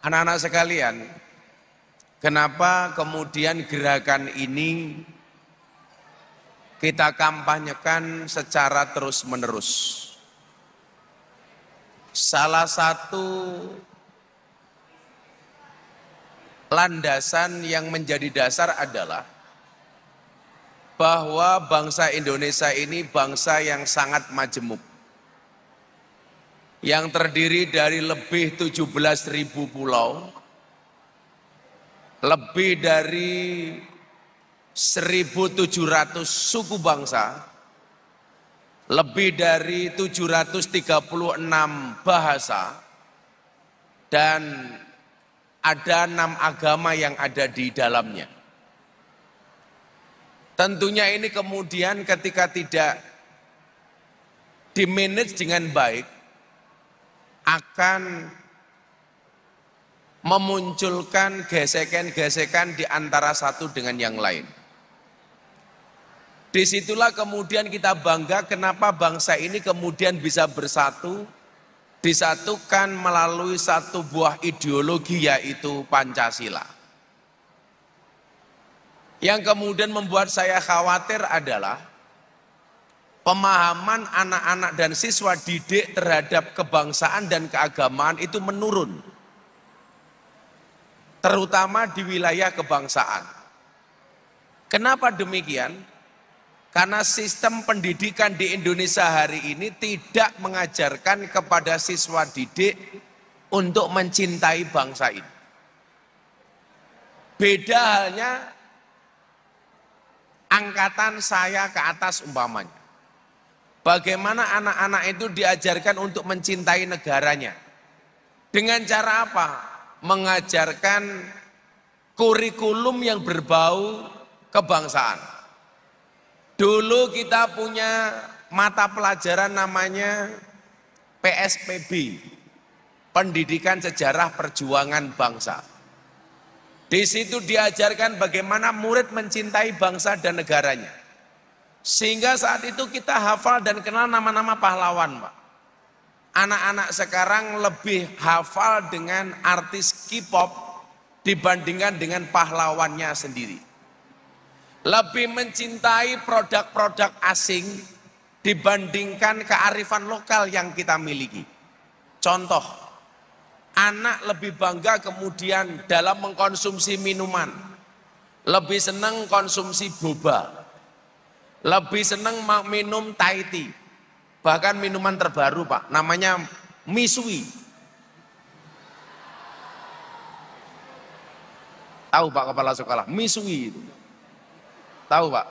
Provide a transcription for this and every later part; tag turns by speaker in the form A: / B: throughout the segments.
A: Anak-anak sekalian, kenapa kemudian gerakan ini kita kampanyekan secara terus-menerus? Salah satu landasan yang menjadi dasar adalah bahwa bangsa Indonesia ini bangsa yang sangat majemuk, yang terdiri dari lebih 17.000 pulau, lebih dari 1.700 suku bangsa, lebih dari 736 bahasa, dan ada 6 agama yang ada di dalamnya. Tentunya ini kemudian ketika tidak dimanage dengan baik, akan memunculkan gesekan-gesekan di antara satu dengan yang lain. Disitulah kemudian kita bangga kenapa bangsa ini kemudian bisa bersatu, disatukan melalui satu buah ideologi, yaitu Pancasila. Yang kemudian membuat saya khawatir adalah pemahaman anak-anak dan siswa didik terhadap kebangsaan dan keagamaan itu menurun, terutama di wilayah kebangsaan. Kenapa demikian? Karena sistem pendidikan di Indonesia hari ini tidak mengajarkan kepada siswa didik untuk mencintai bangsa ini. Beda halnya angkatan saya ke atas umpamanya. Bagaimana anak-anak itu diajarkan untuk mencintai negaranya? Dengan cara apa? Mengajarkan kurikulum yang berbau kebangsaan. Dulu kita punya mata pelajaran namanya PSPB, Pendidikan Sejarah Perjuangan Bangsa. Di situ diajarkan bagaimana murid mencintai bangsa dan negaranya. Sehingga saat itu kita hafal dan kenal nama-nama pahlawan, Pak. Anak-anak sekarang lebih hafal dengan artis K-pop dibandingkan dengan pahlawannya sendiri. Lebih mencintai produk-produk asing dibandingkan kearifan lokal yang kita miliki. Contoh, anak lebih bangga kemudian dalam mengkonsumsi minuman, lebih senang konsumsi boba, lebih senang minum Thai tea, bahkan minuman terbaru Pak, namanya Misui. Tahu Pak kepala sekolah, Misui itu? Tahu Pak?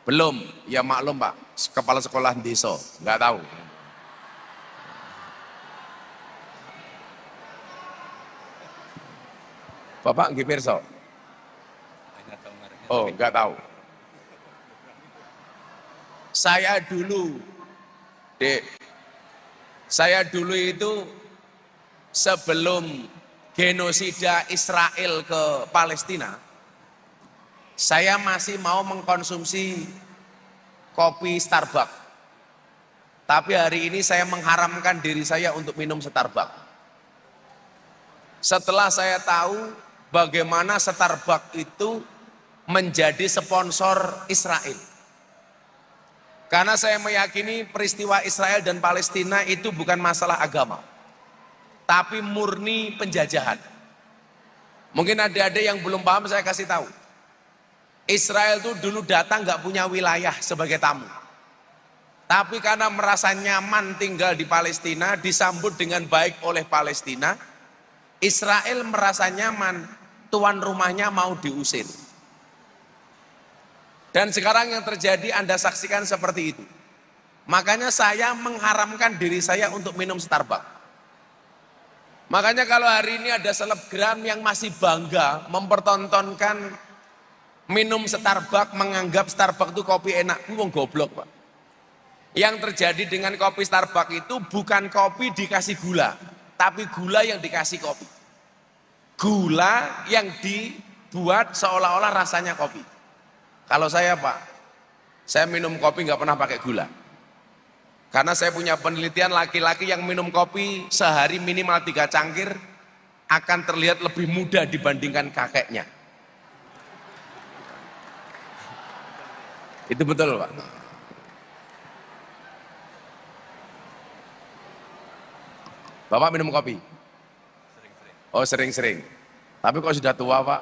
A: Belum, ya maklum Pak, kepala sekolah desa, nggak tahu. Bapak nggih pirsa? Oh, nggak tahu. Saya dulu, Dek, saya dulu itu sebelum genosida Israel ke Palestina, saya masih mau mengkonsumsi kopi Starbucks. Tapi hari ini saya mengharamkan diri saya untuk minum Starbucks. Setelah saya tahu bagaimana Starbucks itu menjadi sponsor Israel. Karena saya meyakini peristiwa Israel dan Palestina itu bukan masalah agama, tapi murni penjajahan. Mungkin ada yang belum paham, saya kasih tahu. Israel itu dulu datang nggak punya wilayah sebagai tamu. Tapi karena merasa nyaman tinggal di Palestina, disambut dengan baik oleh Palestina, Israel merasa nyaman, tuan rumahnya mau diusir. Dan sekarang yang terjadi Anda saksikan seperti itu. Makanya saya mengharamkan diri saya untuk minum Starbucks. Makanya kalau hari ini ada selebgram yang masih bangga mempertontonkan minum Starbucks, menganggap Starbucks itu kopi enak, wong goblok Pak. Yang terjadi dengan kopi Starbucks itu bukan kopi dikasih gula, tapi gula yang dikasih kopi. Gula yang dibuat seolah-olah rasanya kopi. Kalau saya Pak, saya minum kopi nggak pernah pakai gula. Karena saya punya penelitian laki-laki yang minum kopi sehari minimal 3 cangkir, akan terlihat lebih muda dibandingkan kakeknya. Itu betul, Pak. Bapak minum kopi? Oh, sering-sering. Tapi kok sudah tua, Pak?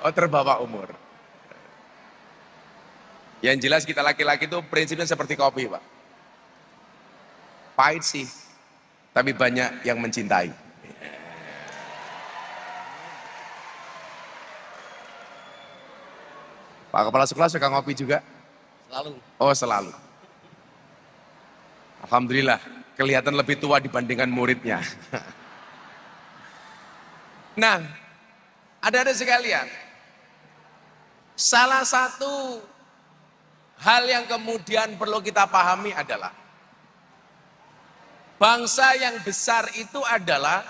A: Oh, terbawa umur. Yang jelas kita laki-laki itu prinsipnya seperti kopi, Pak. Pahit sih, tapi banyak yang mencintai. Pak Kepala Sekolah suka ngopi juga?
B: Selalu.
A: Oh, selalu. Alhamdulillah, kelihatan lebih tua dibandingkan muridnya. Nah, ada sekalian, salah satu hal yang kemudian perlu kita pahami adalah bangsa yang besar itu adalah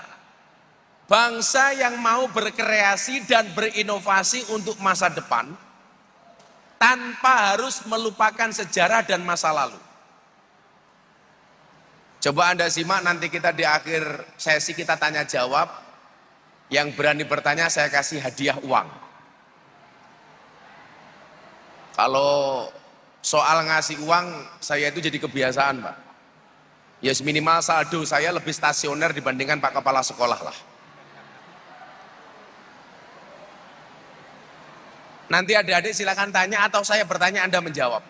A: bangsa yang mau berkreasi dan berinovasi untuk masa depan tanpa harus melupakan sejarah dan masa lalu. Coba Anda simak, nanti kita di akhir sesi kita tanya jawab. Yang berani bertanya saya kasih hadiah uang. Kalau soal ngasih uang, saya itu jadi kebiasaan, Pak. Ya minimal saldo saya lebih stasioner dibandingkan Pak Kepala Sekolah lah. Nanti adik-adik silakan tanya atau saya bertanya Anda menjawab.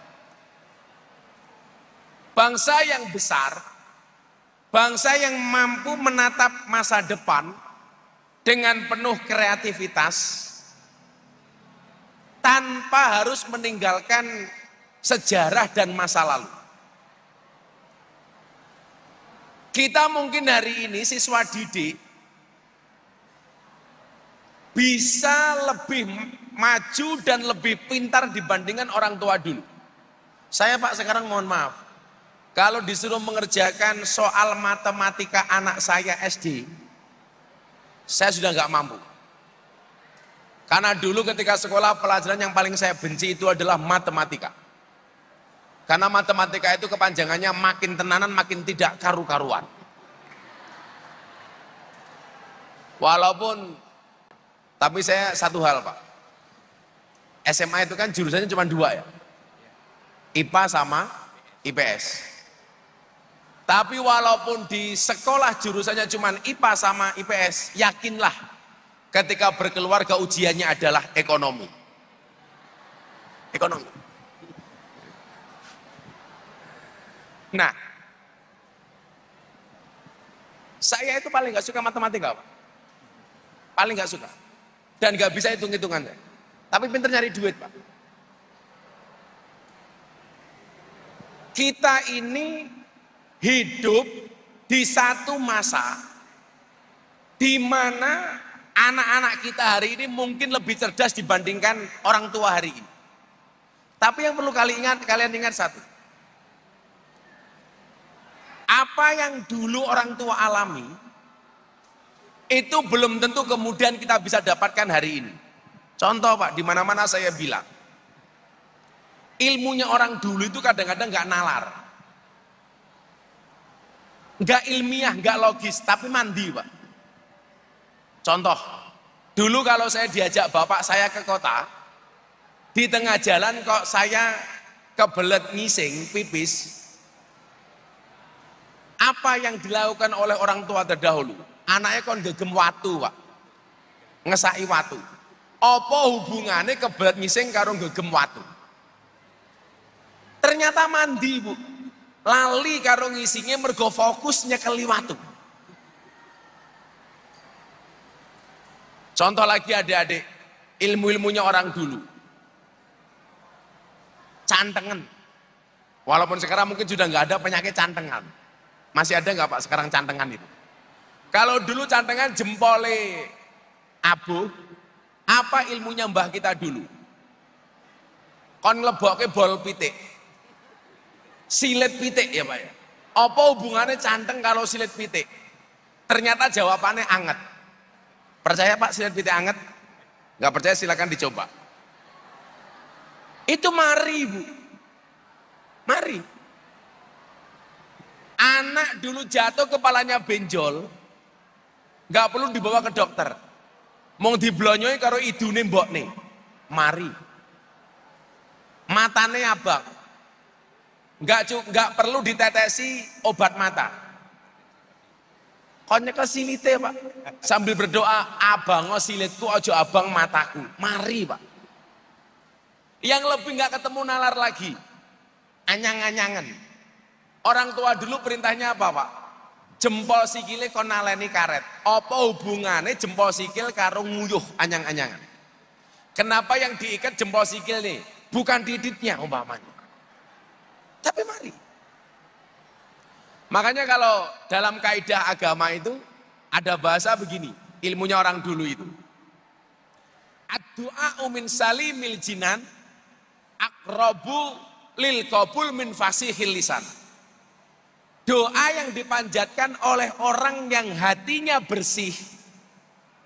A: Bangsa yang besar, bangsa yang mampu menatap masa depan dengan penuh kreativitas tanpa harus meninggalkan sejarah dan masa lalu. Kita mungkin hari ini siswa didik bisa lebih maju dan lebih pintar dibandingkan orang tua dulu. Saya, Pak, sekarang mohon maaf, kalau disuruh mengerjakan soal matematika anak saya SD, saya sudah nggak mampu. Karena dulu ketika sekolah pelajaran yang paling saya benci itu adalah matematika. Karena matematika itu kepanjangannya makin tenanan makin tidak karu-karuan. Walaupun, tapi saya satu hal, Pak. SMA itu kan jurusannya cuma 2 ya. IPA sama IPS. Tapi walaupun di sekolah jurusannya cuma IPA sama IPS, yakinlah ketika berkeluarga ujiannya adalah ekonomi. Ekonomi. Nah, saya itu paling gak suka matematika, Pak. Paling gak suka. Dan gak bisa hitung-hitungannya. Tapi pinter nyari duit, Pak. Kita ini hidup di satu masa di mana anak-anak kita hari ini mungkin lebih cerdas dibandingkan orang tua hari ini. Tapi yang perlu kalian ingat satu. Apa yang dulu orang tua alami itu belum tentu kemudian kita bisa dapatkan hari ini. Contoh, Pak, di mana-mana saya bilang, ilmunya orang dulu itu kadang-kadang nggak nalar. Nggak ilmiah, nggak logis, tapi mandi, Pak. Contoh, dulu kalau saya diajak bapak saya ke kota, di tengah jalan kok saya kebelet ngising, pipis, apa yang dilakukan oleh orang tua terdahulu? Anaknya kon gegem watu, Pak. Ngesaki watu. Apa hubungannya kebelet ngising karo gegem watu? Ternyata mandi, Bu. Lali karo ngisingnya mergo fokus nyekeli watu. Contoh lagi adik-adik, ilmu-ilmunya orang dulu. Cantengan. Walaupun sekarang mungkin sudah nggak ada penyakit cantengan. Masih ada nggak, Pak, sekarang cantengan itu? Kalau dulu cantengan jempole abu, apa ilmunya mbah kita dulu? Kon nglebokke bol pitik. Silet pitik ya, Pak ya. Apa hubungannya canteng kalau silet pitik? Ternyata jawabannya anget. Percaya, Pak, silet pitik anget? Nggak percaya silakan dicoba. Itu mari, Bu. Mari. Anak dulu jatuh kepalanya benjol, nggak perlu dibawa ke dokter. Mau diblonyoi karo idune mbokne. Mari. Matane abang. Nggak perlu ditetesi obat mata. Kon nyekel silite, Pak. Sambil berdoa, abang silitku ojo abang mataku. Mari, Pak. Yang lebih nggak ketemu nalar lagi. Anyang-anyangan. Orang tua dulu perintahnya apa, Pak? Jempol sikile kon naleni karet. Apa hubungannya jempol sikil karo nguyuh anyang-anyangan? Kenapa yang diikat jempol sikil nih? Bukan diditnya umpamanya. Tapi mari. Makanya kalau dalam kaidah agama itu ada bahasa begini, ilmunya orang dulu itu. Ad-du'a min salimil jinan aqrabu lil qabul min fasihil lisan. Doa yang dipanjatkan oleh orang yang hatinya bersih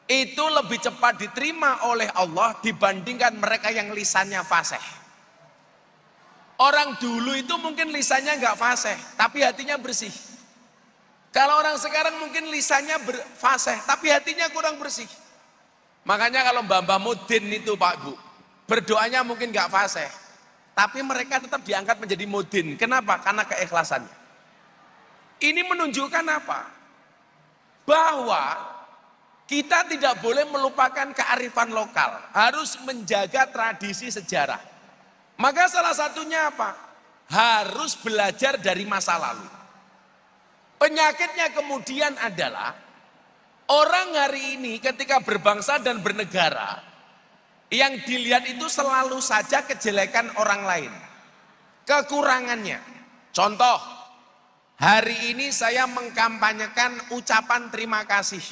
A: itu lebih cepat diterima oleh Allah dibandingkan mereka yang lisannya fasih. Orang dulu itu mungkin lisannya nggak fasih, tapi hatinya bersih. Kalau orang sekarang mungkin lisannya fasih, tapi hatinya kurang bersih. Makanya kalau Mbah Mudin itu Pak Bu, berdoanya mungkin nggak fasih, tapi mereka tetap diangkat menjadi mudin. Kenapa? Karena keikhlasannya. Ini menunjukkan apa? Bahwa kita tidak boleh melupakan kearifan lokal, harus menjaga tradisi sejarah. Maka salah satunya apa? Harus belajar dari masa lalu. Penyakitnya kemudian adalah orang hari ini ketika berbangsa dan bernegara, yang dilihat itu selalu saja kejelekan orang lain, kekurangannya. Contoh, hari ini saya mengkampanyekan ucapan terima kasih.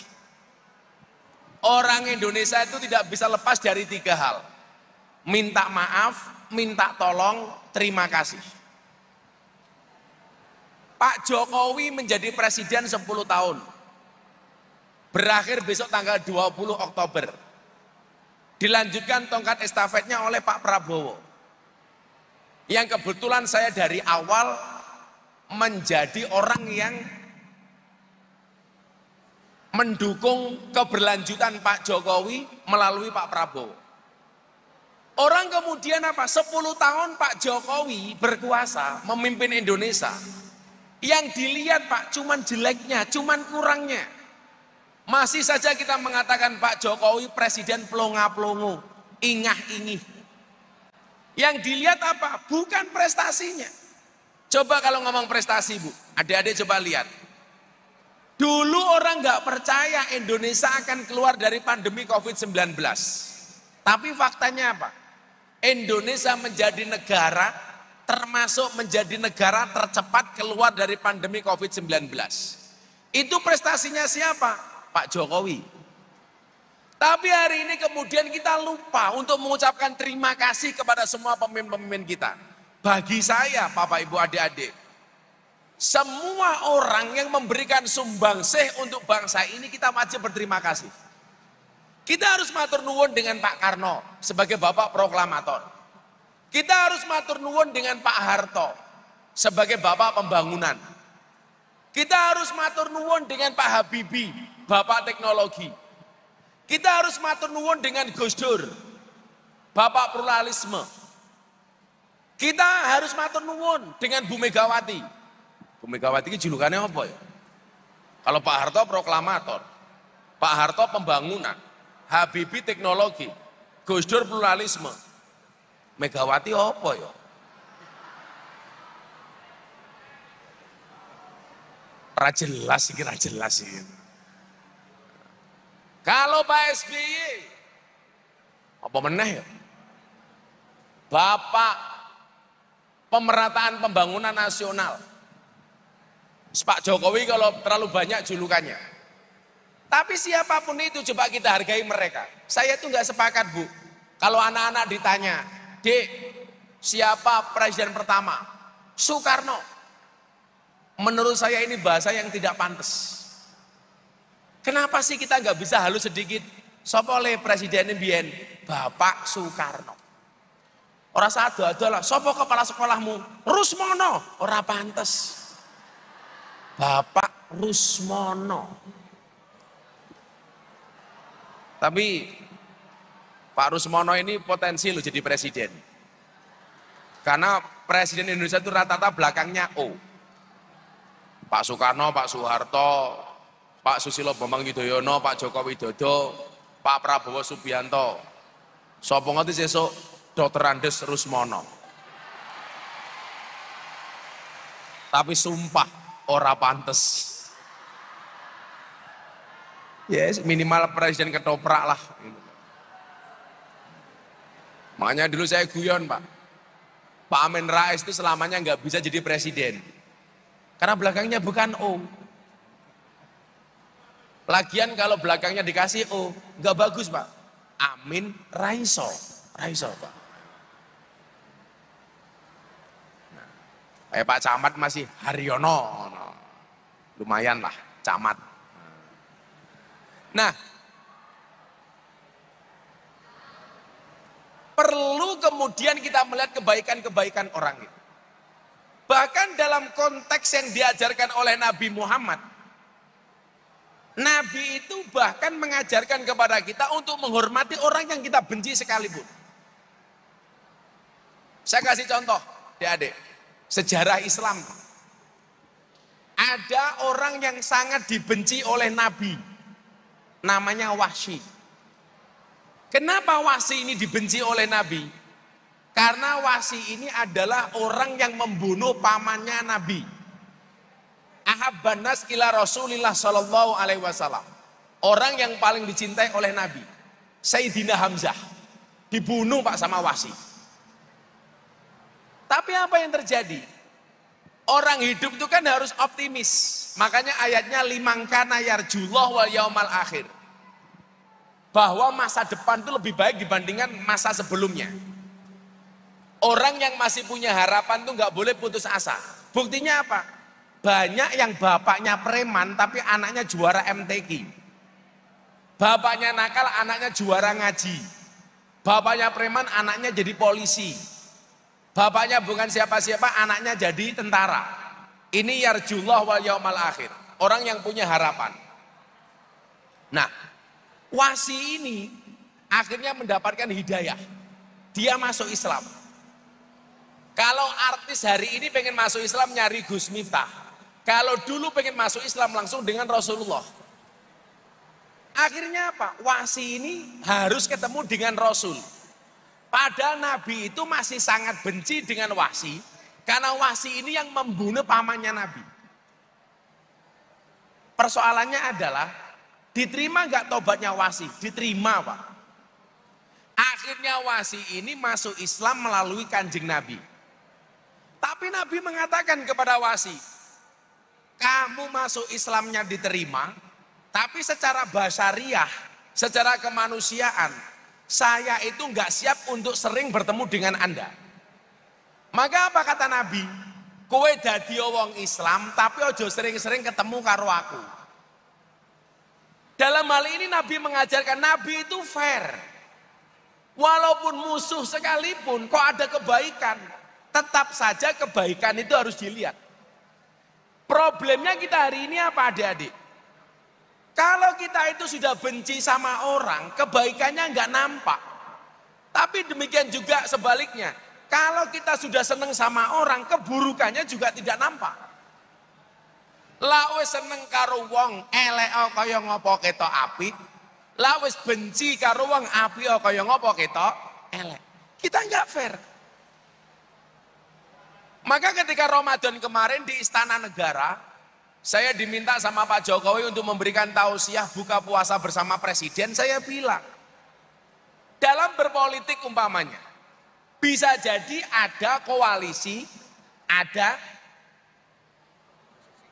A: Orang Indonesia itu tidak bisa lepas dari 3 hal. Minta maaf, minta tolong, terima kasih. Pak Jokowi menjadi presiden 10 tahun. Berakhir besok tanggal 20 Oktober. Dilanjutkan tongkat estafetnya oleh Pak Prabowo. Yang kebetulan saya dari awal menjadi orang yang mendukung keberlanjutan Pak Jokowi melalui Pak Prabowo. Orang kemudian apa? 10 tahun Pak Jokowi berkuasa memimpin Indonesia. Yang dilihat Pak cuman jeleknya, cuman kurangnya. Masih saja kita mengatakan Pak Jokowi presiden pelongo-pelongo, ingah-ingih. Yang dilihat apa? Bukan prestasinya. Coba kalau ngomong prestasi Bu, adik-adik coba lihat. Dulu orang nggak percaya Indonesia akan keluar dari pandemi COVID-19. Tapi faktanya apa? Indonesia menjadi negara, termasuk menjadi negara tercepat keluar dari pandemi COVID-19. Itu prestasinya siapa? Pak Jokowi. Tapi hari ini kemudian kita lupa untuk mengucapkan terima kasih kepada semua pemimpin-pemimpin kita. Bagi saya, Bapak Ibu adik-adik, semua orang yang memberikan sumbangsih untuk bangsa ini kita wajib berterima kasih. Kita harus matur nuwun dengan Pak Karno sebagai Bapak Proklamator. Kita harus matur nuwun dengan Pak Harto sebagai Bapak Pembangunan. Kita harus matur nuwun dengan Pak Habibie, Bapak Teknologi. Kita harus matur nuwun dengan Gus Dur, Bapak Pluralisme. Kita harus matur nuwun dengan Bu Megawati. Bu Megawati ini julukannya apa ya? Kalau Pak Harto Proklamator, Pak Harto Pembangunan, Habibie Teknologi, Gus Dur Pluralisme, Megawati apa ya? Jelas sih. Kalau Pak SBY, apa meneh ya? Bapak Pemerataan Pembangunan Nasional. Pak Jokowi kalau terlalu banyak julukannya. Tapi siapapun itu coba kita hargai mereka. Saya tuh nggak sepakat Bu. Kalau anak-anak ditanya, Dek, siapa presiden pertama? Soekarno. Menurut saya ini bahasa yang tidak pantas. Kenapa sih kita nggak bisa halus sedikit? Sapa oleh presiden Mbien? Bapak Soekarno. Orang satu lah, sapa kepala sekolahmu? Rusmono. Ora pantes. Bapak Rusmono. Tapi Pak Rusmono ini potensi loh jadi presiden. Karena presiden Indonesia itu rata-rata belakangnya O. Pak Soekarno, Pak Soeharto, Pak Susilo Bambang Yudhoyono, Pak Joko Widodo, Pak Prabowo Subianto. Sopo ngerti sesuk Dr. Andes Rusmono. Tapi sumpah ora pantes. Yes, minimal presiden ketoprak lah. Makanya dulu saya guyon Pak. Pak Amin Rais itu selamanya nggak bisa jadi presiden. Karena belakangnya bukan O. Lagian kalau belakangnya dikasih O, nggak bagus Pak. Amin Raiso. Raiso Pak. Nah, Pak Camat masih Haryono. Lumayan lah, Camat. Nah, perlu kemudian kita melihat kebaikan-kebaikan orang itu. Bahkan dalam konteks yang diajarkan oleh Nabi Muhammad, Nabi itu bahkan mengajarkan kepada kita untuk menghormati orang yang kita benci sekalipun. Saya kasih contoh, adik-adik, sejarah Islam. Ada orang yang sangat dibenci oleh Nabi, namanya Wahsy. Kenapa Wahsy ini dibenci oleh Nabi? Karena Wahsy ini adalah orang yang membunuh pamannya Nabi. Ahabban nas ila Rasulillah sallallahu alaihi wasallam. Orang yang paling dicintai oleh Nabi, Sayyidina Hamzah, dibunuh Pak sama Wahsy. Tapi apa yang terjadi? Orang hidup itu kan harus optimis. Makanya ayatnya limangkana yarjullah wal yaumal akhir. Bahwa masa depan itu lebih baik dibandingkan masa sebelumnya. Orang yang masih punya harapan tuh nggak boleh putus asa. Buktinya apa? Banyak yang bapaknya preman tapi anaknya juara MTQ. Bapaknya nakal, anaknya juara ngaji. Bapaknya preman, anaknya jadi polisi. Bapaknya bukan siapa-siapa, anaknya jadi tentara. Ini yarjullah wal yaumal akhir. Orang yang punya harapan. Nah, Wahsy ini akhirnya mendapatkan hidayah. Dia masuk Islam. Kalau artis hari ini pengen masuk Islam nyari Gus Miftah. Kalau dulu pengen masuk Islam langsung dengan Rasulullah. Akhirnya apa? Wahsy ini harus ketemu dengan Rasul. Padahal Nabi itu masih sangat benci dengan Wahsy. Karena Wahsy ini yang membunuh pamannya Nabi. Persoalannya adalah, diterima nggak tobatnya Wahsy? Diterima Pak. Akhirnya Wahsy ini masuk Islam melalui Kanjeng Nabi. Tapi Nabi mengatakan kepada Wahsy, kamu masuk Islamnya diterima, tapi secara basyariah, secara kemanusiaan, saya itu nggak siap untuk sering bertemu dengan Anda. Maka apa kata Nabi? Kowe dadi wong Islam, tapi ojo sering-sering ketemu karo aku. Dalam hal ini Nabi mengajarkan, Nabi itu fair. Walaupun musuh sekalipun, kok ada kebaikan, tetap saja kebaikan itu harus dilihat. Problemnya kita hari ini apa adik-adik? Kalau kita itu sudah benci sama orang, kebaikannya nggak nampak. Tapi demikian juga sebaliknya. Kalau kita sudah seneng sama orang, keburukannya juga tidak nampak. Lah wis seneng karo wong elek kaya ngopo ketok apik. Lah wis benci karo wong apik kaya ngopo ketok elek. Kita nggak fair. Maka ketika Ramadan kemarin di Istana Negara, saya diminta sama Pak Jokowi untuk memberikan tausiah buka puasa bersama Presiden. Saya bilang, dalam berpolitik umpamanya, bisa jadi ada koalisi, ada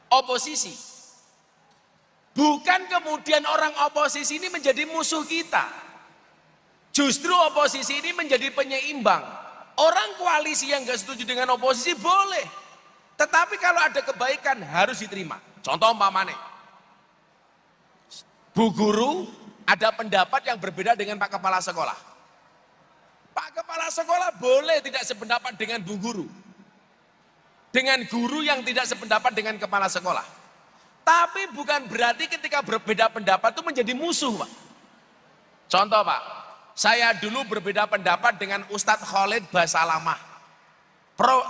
A: oposisi. Bukan kemudian orang oposisi ini menjadi musuh kita. Justru oposisi ini menjadi penyeimbang. Orang koalisi yang gak setuju dengan oposisi boleh. Tetapi kalau ada kebaikan harus diterima. Contoh umpamanya, Bu Guru ada pendapat yang berbeda dengan Pak Kepala Sekolah. Pak Kepala Sekolah boleh tidak sependapat dengan Bu Guru. Dengan guru yang tidak sependapat dengan Kepala Sekolah. Tapi bukan berarti ketika berbeda pendapat itu menjadi musuh, Pak. Contoh, Pak, saya dulu berbeda pendapat dengan Ustadz Khalid Basalamah.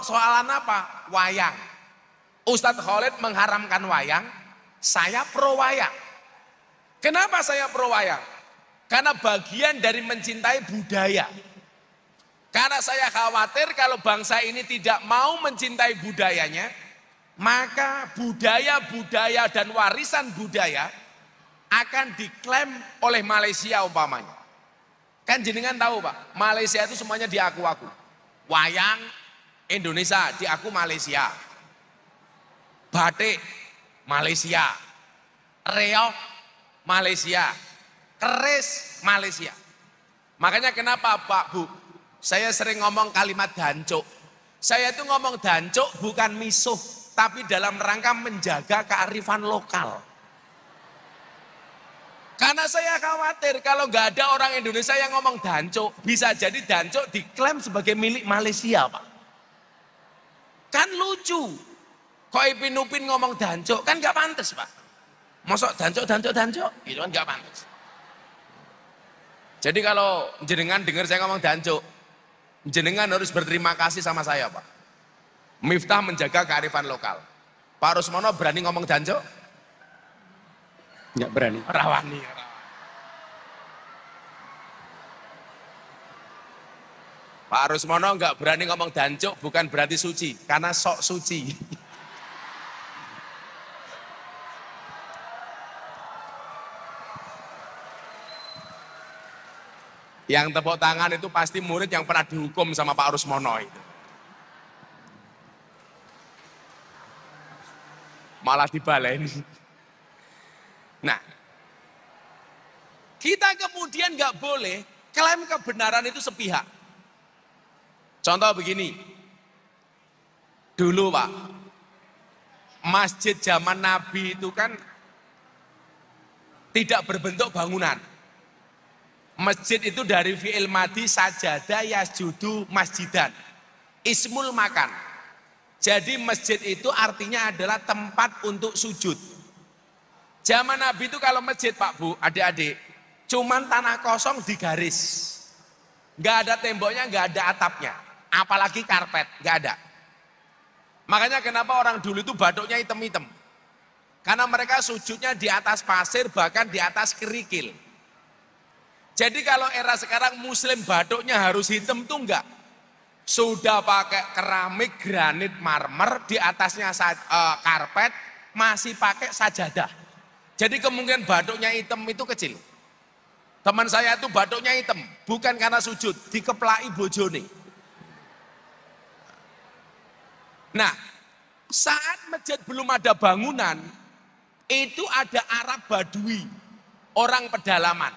A: Soalan apa? Wayang. Ustadz Khalid mengharamkan wayang, saya pro wayang. Kenapa saya pro wayang? Karena bagian dari mencintai budaya. Karena saya khawatir kalau bangsa ini tidak mau mencintai budayanya, maka budaya-budaya dan warisan budaya akan diklaim oleh Malaysia umpamanya. Kan jenengan tahu, Pak, Malaysia itu semuanya diaku-aku. Wayang Indonesia diaku Malaysia. Batik Malaysia. Reog Malaysia. Keris Malaysia. Makanya kenapa, Pak, Bu, saya sering ngomong kalimat dancuk. Saya itu ngomong dancuk bukan misuh, tapi dalam rangka menjaga kearifan lokal. Karena saya khawatir kalau nggak ada orang Indonesia yang ngomong dancuk, bisa jadi dancuk diklaim sebagai milik Malaysia, Pak. Kan lucu. Kok Ipin Upin ngomong dancuk, kan nggak pantas, Pak. Mosok dancuk, itu kan nggak pantas. Jadi kalau jenengan dengar saya ngomong dancuk, jenengan harus berterima kasih sama saya, Pak. Miftah menjaga kearifan lokal. Pak Rusmono berani ngomong dancuk?
B: Enggak berani.
A: Rawani. Pak Rusmono enggak berani ngomong dancuk bukan berarti suci, karena sok suci. Yang tepuk tangan itu pasti murid yang pernah dihukum sama Pak Rusmono itu. Malah dibaleni. Nah, kita kemudian nggak boleh klaim kebenaran itu sepihak. Contoh begini, dulu, Pak, masjid zaman Nabi itu kan tidak berbentuk bangunan. Masjid itu dari fi'il madi sajadah yasjudu masjidan. Ismul makan. Jadi masjid itu artinya adalah tempat untuk sujud. Zaman Nabi itu kalau masjid, Pak, Bu, adik-adik, cuman tanah kosong digaris. Nggak ada temboknya, nggak ada atapnya. Apalagi karpet, nggak ada. Makanya kenapa orang dulu itu batuknya hitam-hitam. Karena mereka sujudnya di atas pasir, bahkan di atas kerikil. Jadi kalau era sekarang muslim batuknya harus hitam tuh enggak. Sudah pakai keramik, granit, marmer, di atasnya karpet, masih pakai sajadah. Jadi kemungkinan batuknya hitam itu kecil. Teman saya itu batuknya hitam, bukan karena sujud, dikeplai bojone. Nah, saat masjid belum ada bangunan, itu ada Arab Badui, orang pedalaman.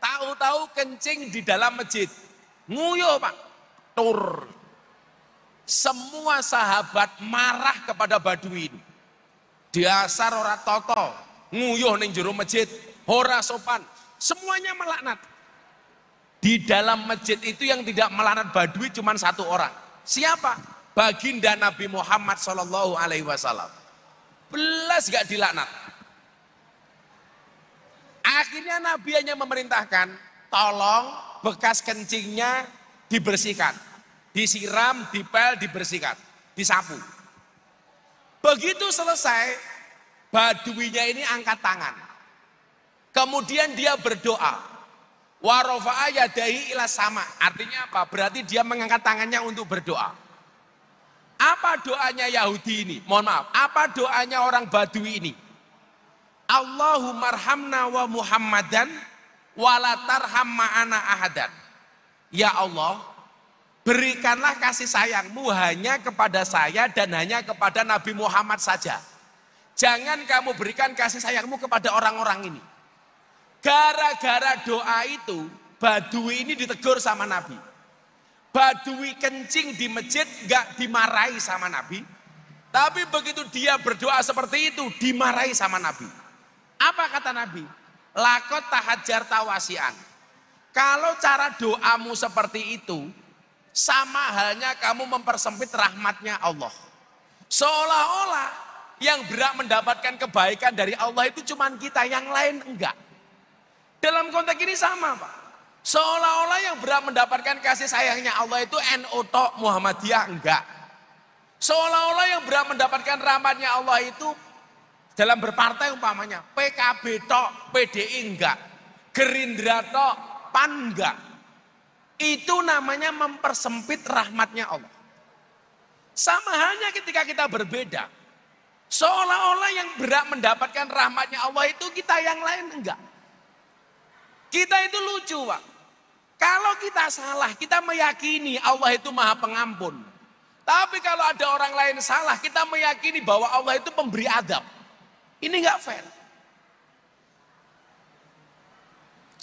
A: Tahu-tahu kencing di dalam masjid. Nguyuh, Pak. Tur. Semua sahabat marah kepada Badui ini. Dasar ora toto. Nguyuh ning jero masjid. Ora sopan. Semuanya melaknat. Di dalam masjid itu yang tidak melaknat Badui cuma satu orang. Siapa? Baginda Nabi Muhammad SAW. Belas gak dilaknat. Akhirnya Nabi hanya memerintahkan, tolong bekas kencingnya dibersihkan. Disiram, dipel, dibersihkan, disapu. Begitu selesai, Baduinya ini angkat tangan. Kemudian dia berdoa. Wa rafa'a yadaihi ila sama. Artinya apa? Berarti dia mengangkat tangannya untuk berdoa. Apa doanya Yahudi ini? Mohon maaf, apa doanya orang Badui ini? Allahumma arhamna wa Muhammadan wala tarham ma'ana ahadan. Ya Allah, berikanlah kasih sayangmu hanya kepada saya dan hanya kepada Nabi Muhammad saja. Jangan kamu berikan kasih sayangmu kepada orang-orang ini. Gara-gara doa itu, Badui ini ditegur sama Nabi. Badui kencing di masjid gak dimarahi sama Nabi. Tapi begitu dia berdoa seperti itu, dimarahi sama Nabi. Apa kata Nabi? Lakot tahajar tawasian. Kalau cara doamu seperti itu, sama halnya kamu mempersempit rahmatnya Allah. Seolah-olah Yang berhak mendapatkan kebaikan dari Allah itu cuman kita, yang lain enggak. Dalam konteks ini sama Pak. Seolah-olah yang berhak mendapatkan kasih sayangnya Allah itu NU tok, Muhammadiyah enggak. Seolah-olah yang berhak mendapatkan rahmatnya Allah itu dalam berpartai umpamanya PKB tok, PDI enggak, Gerindra tok, PAN enggak. Itu namanya mempersempit rahmatnya Allah. Sama halnya ketika kita berbeda. Seolah-olah yang berhak mendapatkan rahmatnya Allah itu kita, yang lain enggak. Kita itu lucu Pak. Kalau kita salah, kita meyakini Allah itu maha pengampun. Tapi kalau ada orang lain salah, kita meyakini bahwa Allah itu pemberi adab. Ini enggak fair.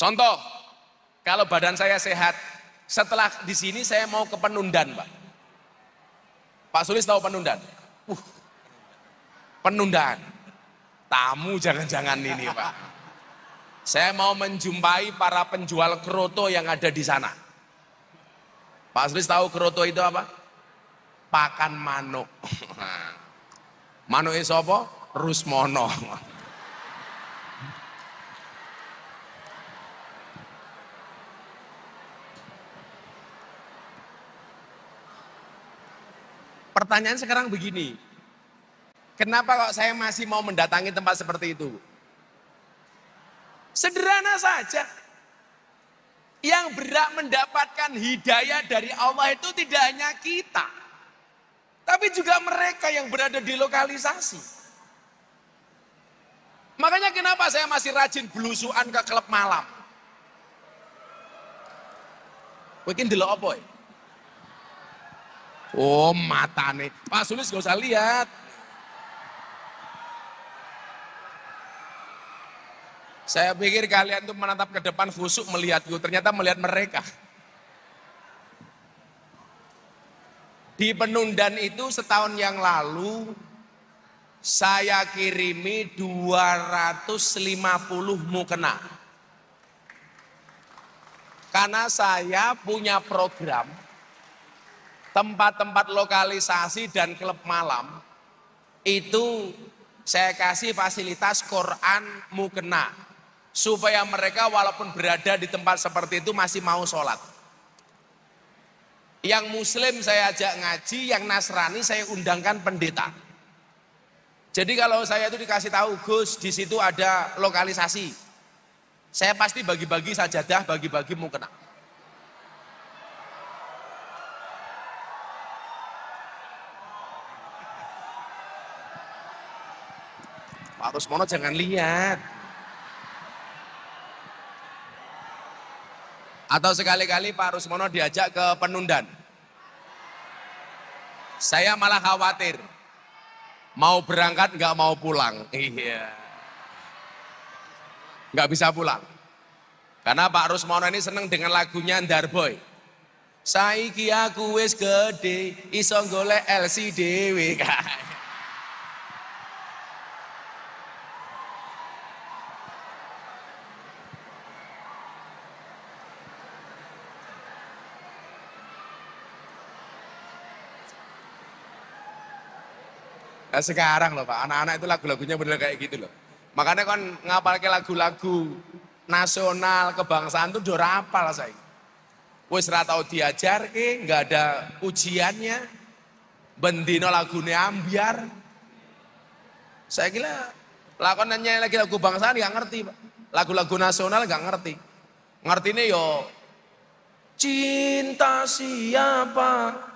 A: Contoh, kalau badan saya sehat, setelah di sini saya mau ke Penundan Pak. Pak Sulis tahu Penundan? Penundaan. Tamu jangan-jangan ini Pak. Saya mau menjumpai para penjual kroto yang ada di sana. Pak Sulis tahu kroto itu apa? Pakan manuk. Manuk itu apa? Rusmono. Pertanyaan sekarang begini, kenapa kok saya masih mau mendatangi tempat seperti itu? Sederhana saja. Yang berhak mendapatkan hidayah dari Allah itu tidak hanya kita, tapi juga mereka yang berada di lokalisasi. Makanya kenapa saya masih rajin belusuan ke klub malam. Mungkin delok apa ya? Oh matane, Pak Sulis gak usah lihat. Saya pikir kalian tuh menatap ke depan khusyuk melihatku, ternyata melihat mereka. Di Penundan itu setahun yang lalu, saya kirimi 250 mukena. Karena saya punya program, tempat-tempat lokalisasi dan klub malam itu saya kasih fasilitas Quran mukena supaya mereka walaupun berada di tempat seperti itu masih mau sholat. Yang Muslim saya ajak ngaji, yang Nasrani saya undangkan pendeta. Jadi kalau saya itu dikasih tahu Gus di situ ada lokalisasi, saya pasti bagi-bagi sajadah, bagi-bagi mukena. Pak Rusmono jangan lihat. Atau sekali-kali Pak Rusmono diajak ke Penundan. Saya malah khawatir. Mau berangkat nggak mau pulang. Iya. Nggak bisa pulang. Karena Pak Rusmono ini seneng dengan lagunya Ndarboy. Saiki aku wis gede, iso golek LC dhewe. Nah sekarang loh Pak, anak-anak itu lagu-lagunya bener kayak gitu loh. Makanya kan ngapalke lagu-lagu nasional kebangsaan tuh udah rapal saya. Wis ra tau diajarke, nggak ada ujiannya. Bendino lagune ambiar. Saya kira lakonannya lagi lagu bangsaan nggak ngerti Pak. Lagu-lagu nasional nggak ngerti. Ngertine yo cinta siapa?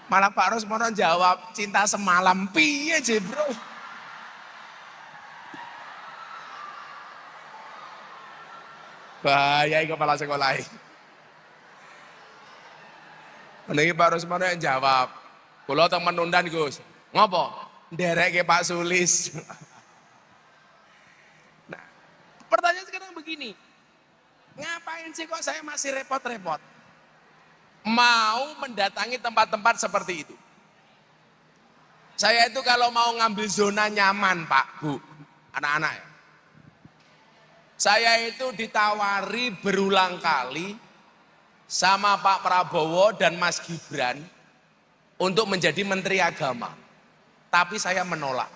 A: Malah Pak Rusmono jawab cinta semalam piye je bro. Bahaya kepala sekolah ini. Ini Pak Rusmono yang jawab. Kalau teman Penundan Gus, ngopo? Nderek ke Pak Sulis. Nah, pertanyaan sekarang begini. Ngapain sih kok saya masih repot-repot? Mau mendatangi tempat-tempat seperti itu. Saya itu kalau mau ngambil zona nyaman Pak, Bu, anak-anak ya. Saya itu ditawari berulang kali sama Pak Prabowo dan Mas Gibran untuk menjadi Menteri Agama. Tapi saya menolak.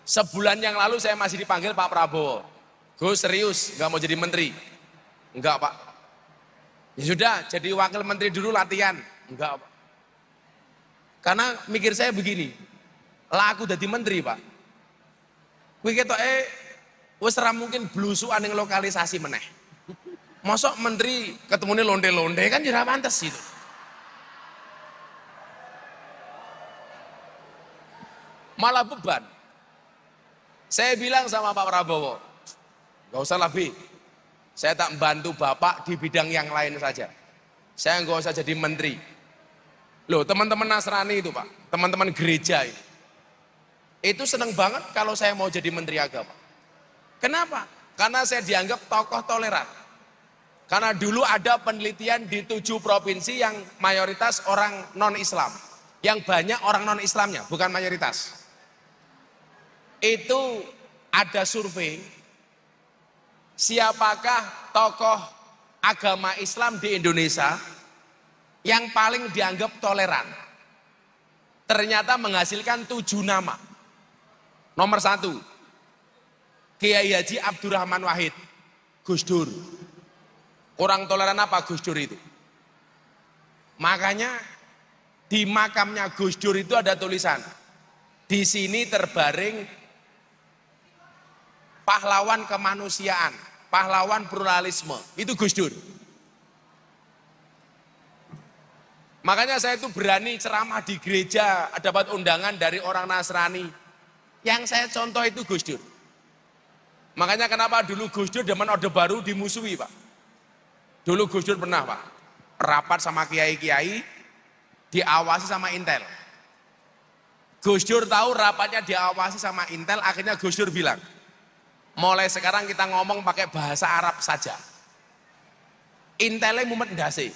A: Sebulan yang lalu saya masih dipanggil Pak Prabowo. Gus serius, nggak mau jadi menteri? Enggak Pak. Ya sudah, jadi wakil menteri dulu latihan. Enggak Pak. Karena mikir saya begini, lah aku jadi menteri Pak. Kuwi ketoke wis ora mungkin blusukan ning lokalisasi meneh. Mosok menteri ketemune londe-londe kan ya ora pantes itu. Malah beban. Saya bilang sama Pak Prabowo, gak usah lebih, saya tak membantu Bapak di bidang yang lain saja. Saya gak usah jadi menteri. Loh teman-teman Nasrani itu Pak, teman-teman gereja itu seneng banget kalau saya mau jadi menteri agama. Kenapa? Karena saya dianggap tokoh toleran. Karena dulu ada penelitian di 7 provinsi yang mayoritas orang non-Islam. Yang banyak orang non-Islamnya, bukan mayoritas. Itu ada survei, siapakah tokoh agama Islam di Indonesia yang paling dianggap toleran. Ternyata menghasilkan 7 nama. Nomor 1, Kiai Haji Abdurrahman Wahid, Gus Dur. Kurang toleran apa Gus Dur itu? Makanya di makamnya Gus Dur itu ada tulisan, di sini terbaring pahlawan kemanusiaan, pahlawan pluralisme, itu Gus Dur. Makanya saya itu berani ceramah di gereja, dapat undangan dari orang Nasrani. Yang saya contoh itu Gus Dur. Makanya kenapa dulu Gus Dur zaman Orde Baru dimusuhi Pak. Dulu Gus Dur pernah Pak, rapat sama kiai-kiai, diawasi sama Intel. Gus Dur tahu rapatnya diawasi sama Intel, akhirnya Gus Dur bilang, mulai sekarang kita ngomong pakai bahasa Arab saja. Intelnya mumet ndase,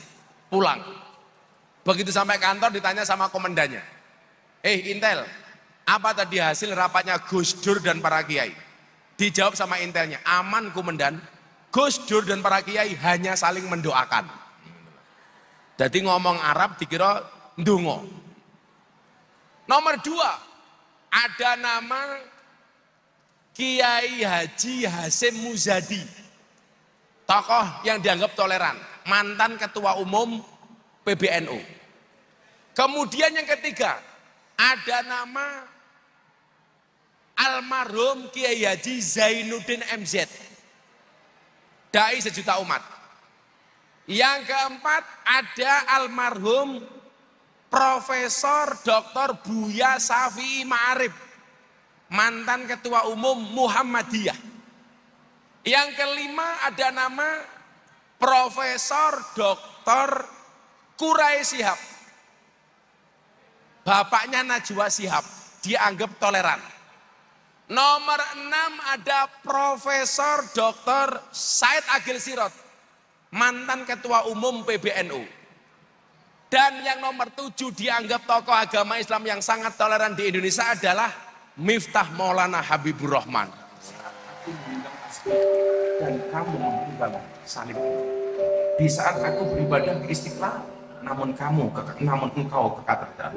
A: pulang. Begitu sampai kantor ditanya sama komandannya, Intel, apa tadi hasil rapatnya Gus Dur dan para kiai? Dijawab sama Intelnya, aman komandan, Gus Dur dan para kiai hanya saling mendoakan. Jadi ngomong Arab dikira ndonga. Nomor 2, ada nama Kiai Haji Hasyim Muzadi, tokoh yang dianggap toleran, mantan ketua umum PBNU. Kemudian yang ketiga, ada nama almarhum Kiai Haji Zainuddin MZ, dai sejuta umat. Yang keempat, ada almarhum Profesor Dr. Buya Syafi'i Ma'arif, mantan ketua umum Muhammadiyah. Yang kelima, ada nama Profesor Dr. Kurai Shihab, bapaknya Najwa Shihab, dianggap toleran. Nomor 6, ada Profesor Dr. Said Agil Sirot, mantan ketua umum PBNU. Dan yang nomor 7 dianggap tokoh agama Islam yang sangat toleran di Indonesia adalah Miftah Maulana Habibur Rahman. Dan kamu memberikan salib. Di saat aku beribadah ke Istiqlal, namun engkau ke katedral.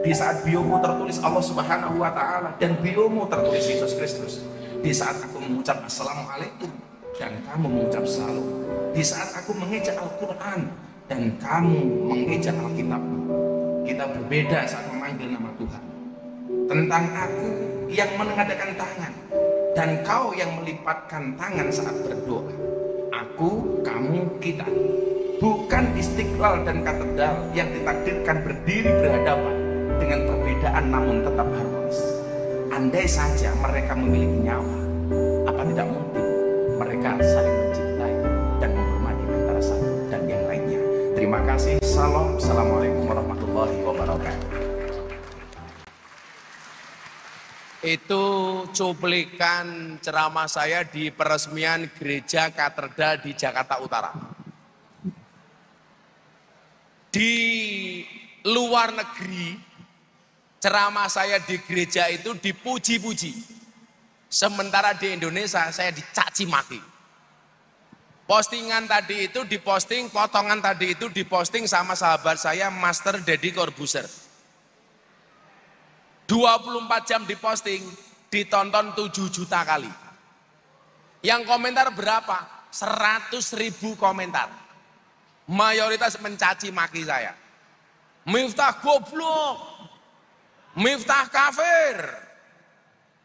A: Di saat biomu tertulis Allah Subhanahu wa Ta'ala dan biomu tertulis Yesus Kristus. Di saat aku mengucap Assalamualaikum dan kamu mengucap Salam. Di saat aku mengejak Al-Quran dan kamu mengejak Alkitab. Kita berbeda saat memanggil nama Tuhan. Tentang aku yang menengadakan tangan dan kau yang melipatkan tangan saat berdoa. Aku, kamu, kita. Bukan Istiqlal dan katedral yang ditakdirkan berdiri berhadapan dengan perbedaan namun tetap harmonis. Andai saja mereka memiliki nyawa, apa tidak mungkin mereka saling mencintai dan menghormati antara satu dan yang lainnya. Terima kasih. Salam. Assalamualaikum warahmatullahi wabarakatuh. Itu cuplikan ceramah saya di peresmian Gereja Katedral di Jakarta Utara. Di luar negeri, ceramah saya di gereja itu dipuji-puji. Sementara di Indonesia saya dicaci maki. Postingan tadi itu diposting, potongan tadi itu diposting sama sahabat saya Master Deddy Corbuzier. 24 jam diposting, ditonton 7 juta kali. Yang komentar berapa? 100.000 komentar. Mayoritas mencaci maki saya. Miftah goblok, Miftah kafir.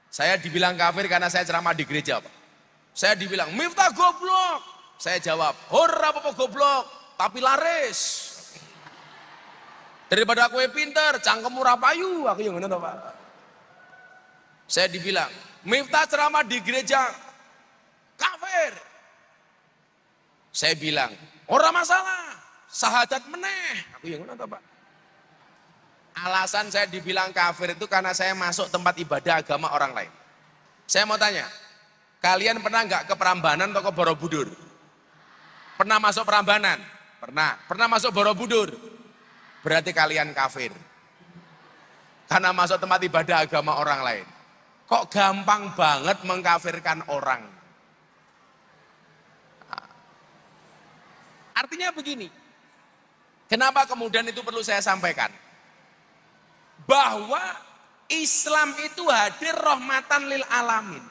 A: Saya dibilang kafir karena saya ceramah di gereja, Pak. Saya dibilang Miftah goblok. Saya jawab, "Ora apa-apa goblok, tapi laris. Daripada aku pinter, cangkemmu ora payu." Aku yang ngono, Pak. Saya dibilang, "Miftah ceramah di gereja kafir." Saya bilang, "Ora masalah, sahadat meneh." Aku yang ngono, Pak. Alasan saya dibilang kafir itu karena saya masuk tempat ibadah agama orang lain. Saya mau tanya, kalian pernah nggak ke Prambanan atau ke Borobudur? Pernah masuk Prambanan? Pernah. Pernah masuk Borobudur? Berarti kalian kafir. Karena masuk tempat ibadah agama orang lain. Kok gampang banget mengkafirkan orang? Artinya begini. Kenapa kemudian itu perlu saya sampaikan? Bahwa Islam itu hadir rahmatan lil alamin.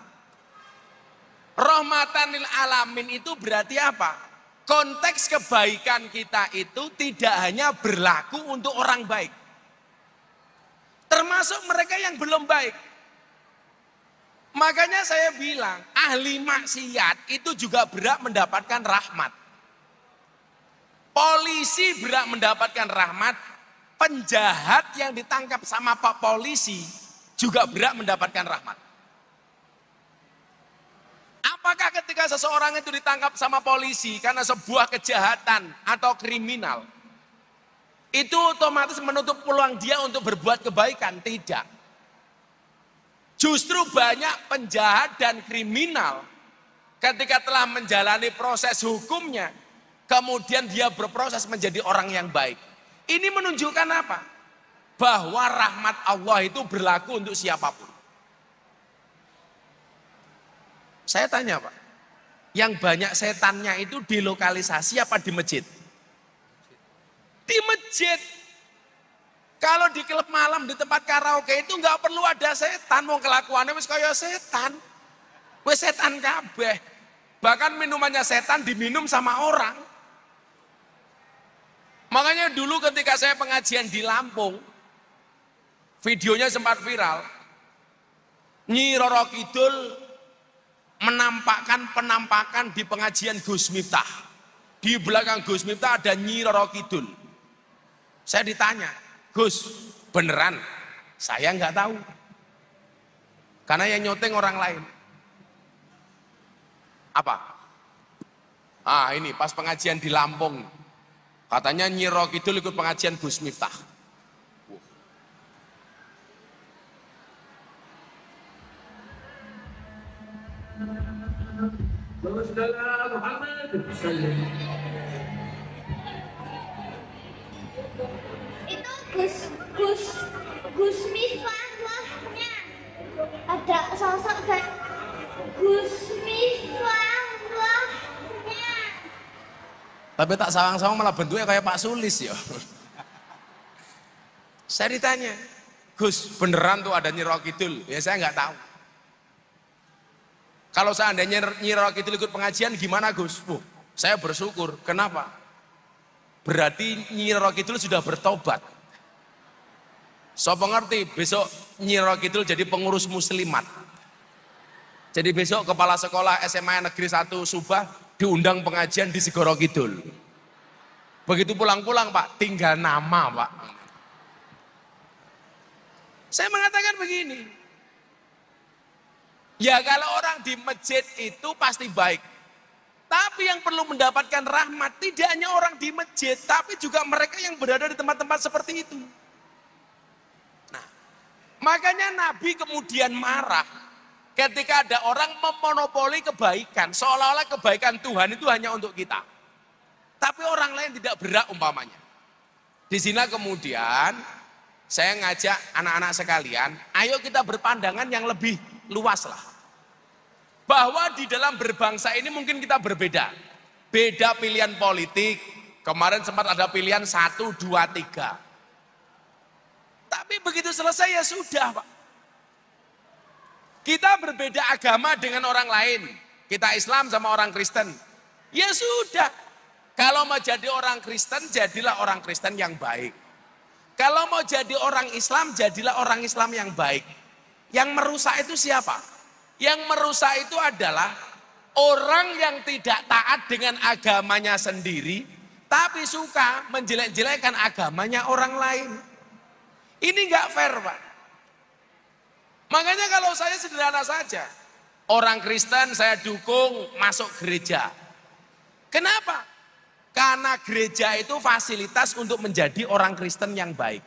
A: Rahmatan lil alamin itu berarti apa? Konteks kebaikan kita itu tidak hanya berlaku untuk orang baik. Termasuk mereka yang belum baik. Makanya saya bilang, ahli maksiat itu juga berhak mendapatkan rahmat. Polisi berhak mendapatkan rahmat. Penjahat yang ditangkap sama Pak Polisi juga berhak mendapatkan rahmat. Apakah ketika seseorang itu ditangkap sama polisi karena sebuah kejahatan atau kriminal, itu otomatis menutup peluang dia untuk berbuat kebaikan? Tidak. Justru banyak penjahat dan kriminal ketika telah menjalani proses hukumnya, kemudian dia berproses menjadi orang yang baik. Ini menunjukkan apa? Bahwa rahmat Allah itu berlaku untuk siapapun. Saya tanya, Pak, yang banyak setannya itu di lokalisasi apa di masjid? Di masjid. Kalau di klub malam, di tempat karaoke itu nggak perlu ada setan, mau kelakuannya wis kaya setan. Wis setan kabeh. Bahkan minumannya setan diminum sama orang. Makanya dulu ketika saya pengajian di Lampung, videonya sempat viral. Nyi Roro Kidul menampakkan penampakan di pengajian Gus Miftah. Di belakang Gus Miftah ada Nyi Roro Kidul. Saya ditanya, "Gus, beneran?" Saya nggak tahu. Karena yang nyoteng orang lain. Apa? Ini pas pengajian di Lampung. Katanya Nyi Roro Kidul ikut pengajian Gus Miftah.
B: Itu Gus Miftah lahnya. Ada sosok kayak Gus Miftah lahnya.
A: Tapi tak sawang-sawang malah bentuknya kayak Pak Sulis ya. Saya ditanya, "Gus, beneran tuh ada Nyi Roro Kidul?" Ya saya nggak tahu. Kalau seandainya Nyi Roro Kidul ikut pengajian gimana, Gus? Saya bersyukur. Kenapa? Berarti Nyi Roro Kidul sudah bertobat. Sopo ngerti besok Nyi Roro Kidul jadi pengurus muslimat. Jadi besok kepala sekolah SMA Negeri 1 Subah diundang pengajian di Segoro Kidul. Begitu pulang-pulang, Pak, tinggal nama, Pak. Saya mengatakan begini. Ya kalau orang di masjid itu pasti baik. Tapi yang perlu mendapatkan rahmat tidak hanya orang di masjid, tapi juga mereka yang berada di tempat-tempat seperti itu. Nah, makanya Nabi kemudian marah ketika ada orang memonopoli kebaikan, seolah-olah kebaikan Tuhan itu hanya untuk kita. Tapi orang lain tidak berhak umpamanya. Di sini kemudian saya ngajak anak-anak sekalian, ayo kita berpandangan yang lebih luas lah. Bahwa di dalam berbangsa ini mungkin kita berbeda. Beda pilihan politik. Kemarin sempat ada pilihan 1, 2, 3. Tapi begitu selesai ya sudah, Pak. Kita berbeda agama dengan orang lain. Kita Islam sama orang Kristen. Ya sudah. Kalau mau jadi orang Kristen, jadilah orang Kristen yang baik. Kalau mau jadi orang Islam, jadilah orang Islam yang baik. Yang merusak itu siapa? Yang merusak itu adalah orang yang tidak taat dengan agamanya sendiri, tapi suka menjelek-jelekan agamanya orang lain. Ini nggak fair, Pak. Makanya kalau saya sederhana saja, orang Kristen saya dukung masuk gereja. Kenapa? Karena gereja itu fasilitas untuk menjadi orang Kristen yang baik.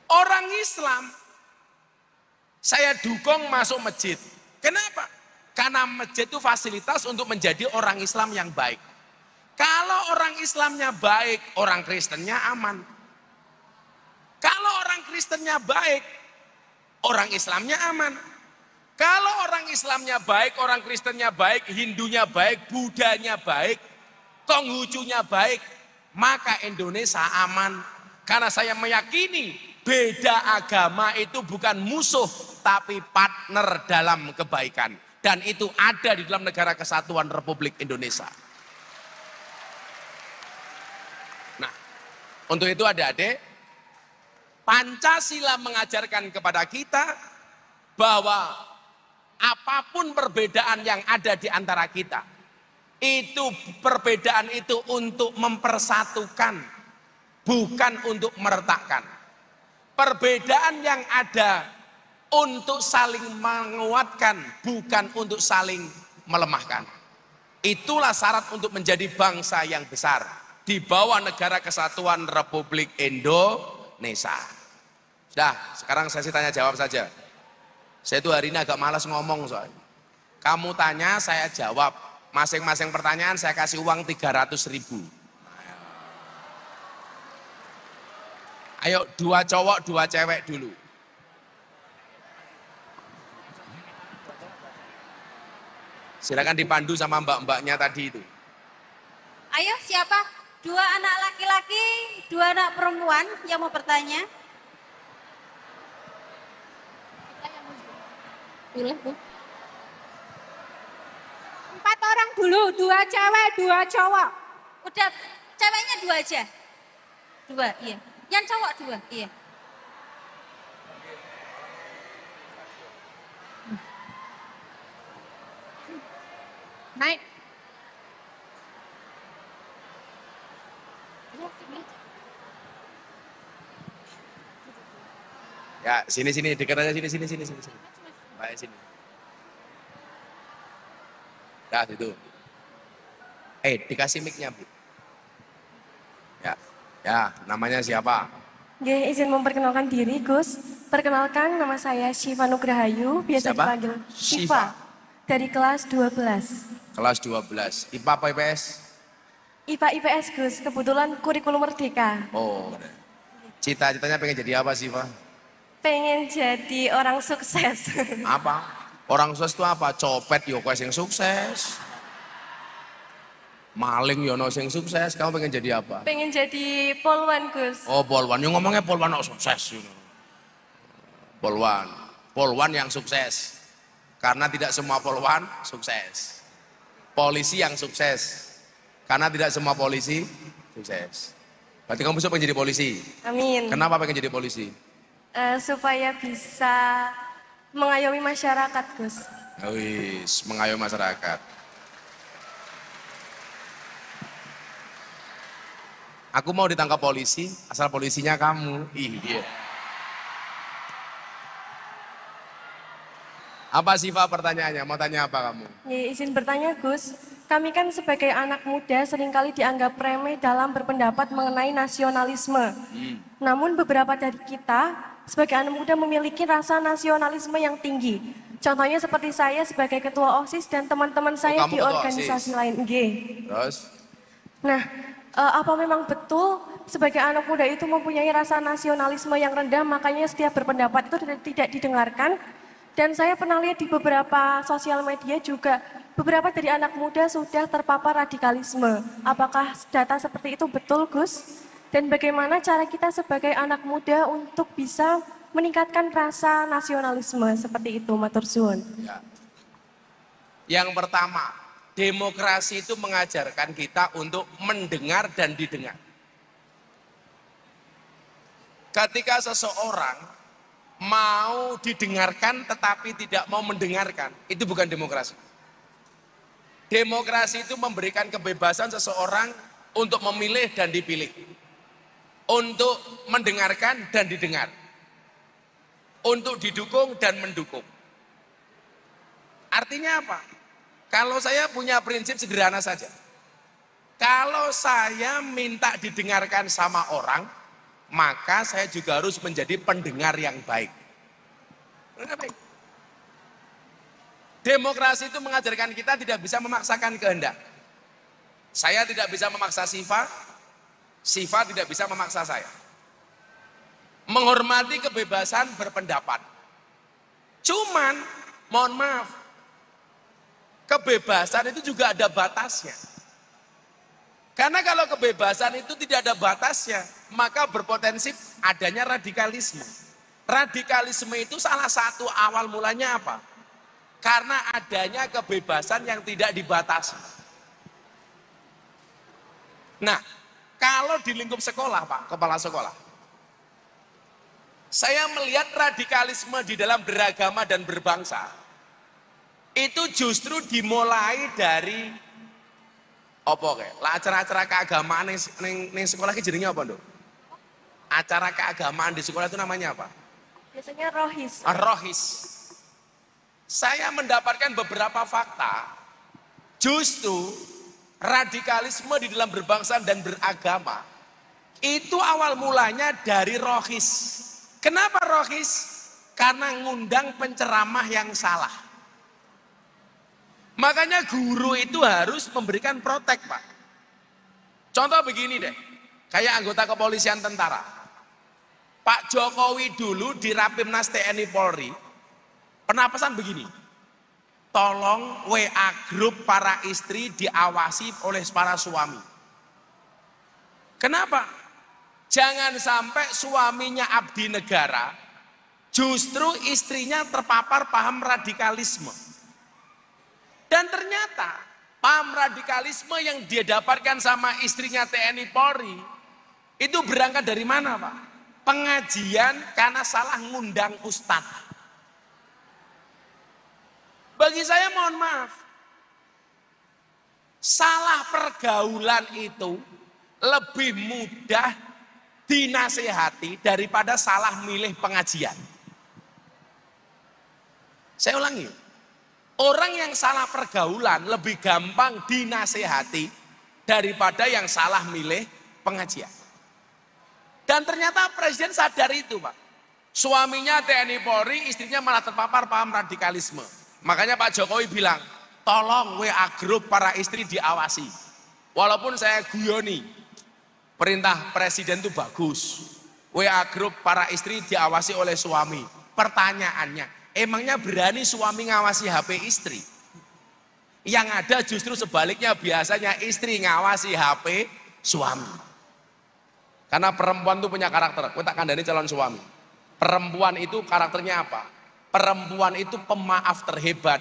A: Orang Islam, saya dukung masuk masjid. Kenapa? Karena masjid itu fasilitas untuk menjadi orang Islam yang baik. Kalau orang Islamnya baik, orang Kristennya aman. Kalau orang Kristennya baik, orang Islamnya aman. Kalau orang Islamnya baik, orang Kristennya baik, Hindunya baik, Budanya baik, Konghucunya baik, maka Indonesia aman. Karena saya meyakini beda agama itu bukan musuh, tapi partner dalam kebaikan. Dan itu ada di dalam Negara Kesatuan Republik Indonesia. Nah, untuk itu adik-adik, Pancasila mengajarkan kepada kita bahwa apapun perbedaan yang ada di antara kita, itu perbedaan itu untuk mempersatukan, bukan untuk meretakkan. Perbedaan yang ada untuk saling menguatkan, bukan untuk saling melemahkan. Itulah syarat untuk menjadi bangsa yang besar di bawah Negara Kesatuan Republik Indonesia. Sudah, sekarang sesi tanya jawab saja. Saya tuh hari ini agak malas ngomong soalnya. Kamu tanya, saya jawab. Masing-masing pertanyaan saya kasih uang 300.000. Ayo 2 cowok, 2 cewek dulu. Silakan dipandu sama mbak-mbaknya tadi itu.
C: Ayo siapa? 2 anak laki-laki, 2 anak perempuan yang mau bertanya. Pilih Bu.
D: 4 orang dulu, 2 cewek, 2 cowok.
C: Udah, ceweknya 2 aja. 2, iya. Yang cowok 2, iya.
D: Naik.
A: Ya, sini dekat aja sini. Baik sini. Dah itu. Dikasih mic-nya, Bu. Ya, namanya siapa?
E: Oke, izin memperkenalkan diri, Gus. Perkenalkan, nama saya Syifa Nugrahayu, biasa
A: Siapa?
E: dipanggil Syifa. Dari kelas 12.
A: Kelas 12. IPA apa IPS?
E: IPA IPS, Gus. Kebetulan kurikulum merdeka.
A: Oh. Cita-citanya pengen jadi apa sih, Pak?
E: Pengen jadi orang sukses.
A: Apa? Orang sukses itu apa? Copet yo kowe sing sukses. Maling yo ono sing sukses. Kamu pengen jadi apa?
E: Pengen jadi polwan, Gus.
A: Oh, polwan. Yang ngomongnya polwan kok sukses. Polwan yang sukses. Karena tidak semua polwan sukses. Polisi yang sukses. Karena tidak semua polisi sukses. Berarti kamu bisa pengen jadi polisi?
E: Amin.
A: Kenapa pengen jadi polisi?
E: Supaya bisa mengayomi masyarakat, Gus.
A: Wis, mengayomi masyarakat. Aku mau ditangkap polisi, asal polisinya kamu. Iya. Apa sih Pak pertanyaannya? Mau tanya apa kamu?
E: Ya, izin bertanya, Gus. Kami kan sebagai anak muda seringkali dianggap remeh dalam berpendapat mengenai nasionalisme. Namun beberapa dari kita sebagai anak muda memiliki rasa nasionalisme yang tinggi. Contohnya seperti saya sebagai ketua OSIS dan teman-teman saya
A: kamu
E: di
A: ketua
E: organisasi
A: OSIS?
E: lain.
A: Terus?
E: Nah, apa memang betul sebagai anak muda itu mempunyai rasa nasionalisme yang rendah, makanya setiap berpendapat itu tidak didengarkan? Dan saya pernah lihat di beberapa sosial media juga beberapa dari anak muda sudah terpapar radikalisme. Apakah data seperti itu betul, Gus? Dan bagaimana cara kita sebagai anak muda untuk bisa meningkatkan rasa nasionalisme seperti itu, matur suwun?
A: Ya. Yang pertama, demokrasi itu mengajarkan kita untuk mendengar dan didengar. Ketika seseorang mau didengarkan tetapi tidak mau mendengarkan, itu bukan demokrasi. Demokrasi itu memberikan kebebasan seseorang untuk memilih dan dipilih, untuk mendengarkan dan didengar, untuk didukung dan mendukung. Artinya apa? Kalau saya punya prinsip sederhana saja. Kalau saya minta didengarkan sama orang, maka saya juga harus menjadi pendengar yang baik. Demokrasi itu mengajarkan kita tidak bisa memaksakan kehendak. Saya tidak bisa memaksa Siva, Siva tidak bisa memaksa saya. Menghormati kebebasan berpendapat. Cuman, mohon maaf, kebebasan itu juga ada batasnya. Karena kalau kebebasan itu tidak ada batasnya, maka berpotensi adanya radikalisme. Radikalisme itu salah satu awal mulanya apa? Karena adanya kebebasan yang tidak dibatasi. Nah, kalau di lingkup sekolah, Pak, kepala sekolah, saya melihat radikalisme di dalam beragama dan berbangsa, itu justru dimulai dari acara-acara keagamaan yang sekolah ini jadinya apa, Nduk? Acara keagamaan di sekolah itu namanya apa?
E: Biasanya rohis.
A: Rohis. Saya mendapatkan beberapa fakta, justru radikalisme di dalam berbangsa dan beragama, itu awal mulanya dari rohis. Kenapa rohis? Karena ngundang penceramah yang salah. Makanya guru itu harus memberikan protek, Pak. Contoh begini deh, kayak anggota kepolisian tentara. Pak Jokowi dulu di Rapimnas TNI Polri, pernah pesan begini, tolong WA grup para istri diawasi oleh para suami. Kenapa? Jangan sampai suaminya abdi negara, justru istrinya terpapar paham radikalisme. Dan ternyata paham radikalisme yang dia dapatkan sama istrinya TNI Polri, itu berangkat dari mana, Pak? Pengajian karena salah ngundang ustadz. Bagi saya mohon maaf, salah pergaulan itu lebih mudah dinasehati daripada salah milih pengajian. Saya ulangi, orang yang salah pergaulan lebih gampang dinasehati daripada yang salah milih pengajian. Dan ternyata Presiden sadar itu, Pak. Suaminya TNI Polri, istrinya malah terpapar paham radikalisme. Makanya Pak Jokowi bilang, tolong WA grup para istri diawasi. Walaupun saya guyoni, perintah Presiden itu bagus. WA grup para istri diawasi oleh suami. Pertanyaannya, emangnya berani suami ngawasi HP istri? Yang ada justru sebaliknya, biasanya istri ngawasi HP suami. Karena perempuan itu punya karakter, kita kandani calon suami. Perempuan itu karakternya apa? Perempuan itu pemaaf terhebat,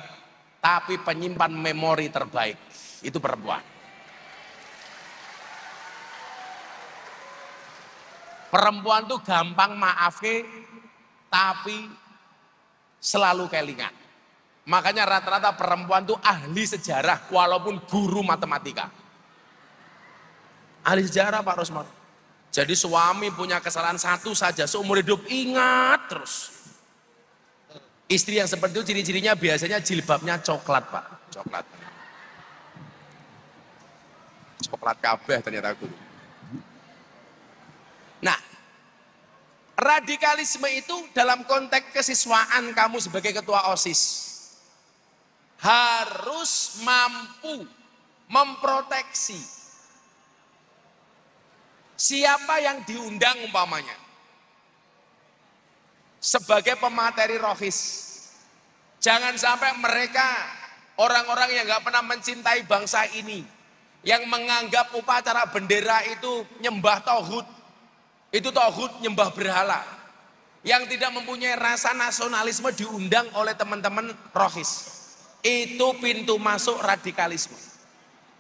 A: tapi penyimpan memori terbaik. Itu perempuan. Perempuan tuh gampang maafke, tapi selalu kelingan. Makanya rata-rata perempuan tuh ahli sejarah, walaupun guru matematika. Ahli sejarah, Pak Rosman. Jadi suami punya kesalahan satu saja, seumur hidup ingat terus. Istri yang seperti itu ciri-cirinya biasanya jilbabnya coklat, Pak. Coklat. Coklat kabeh ternyata guru. Nah, radikalisme itu dalam konteks kesiswaan kamu sebagai ketua OSIS harus mampu memproteksi siapa yang diundang umpamanya sebagai pemateri rohis. Jangan sampai mereka orang-orang yang nggak pernah mencintai bangsa ini, yang menganggap upacara bendera itu nyembah tauhid, itu tauhid nyembah berhala, yang tidak mempunyai rasa nasionalisme diundang oleh teman-teman rohis. Itu pintu masuk radikalisme.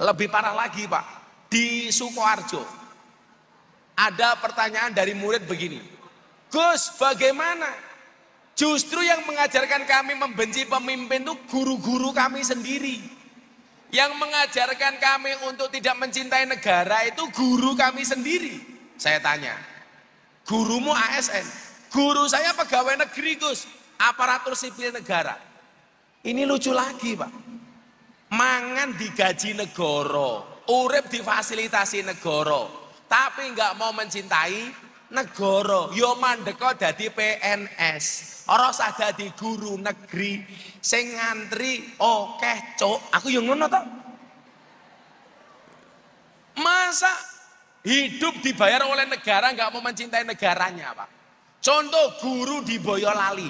A: Lebih parah lagi Pak, di Sukoharjo ada pertanyaan dari murid begini, Gus bagaimana? Justru yang mengajarkan kami membenci pemimpin itu guru-guru kami sendiri. Yang mengajarkan kami untuk tidak mencintai negara itu guru kami sendiri. Saya tanya, gurumu ASN, guru saya pegawai negeri Gus, aparatur sipil negara. Ini lucu lagi Pak, mangan digaji negara, urip difasilitasi negara, tapi nggak mau mencintai negara. Yo mandeka dadi PNS, ora usah dadi guru negeri sing ngantri akeh cuk. Aku yo ngono to. Masa hidup dibayar oleh negara nggak mau mencintai negaranya Pak? Contoh guru di Boyolali,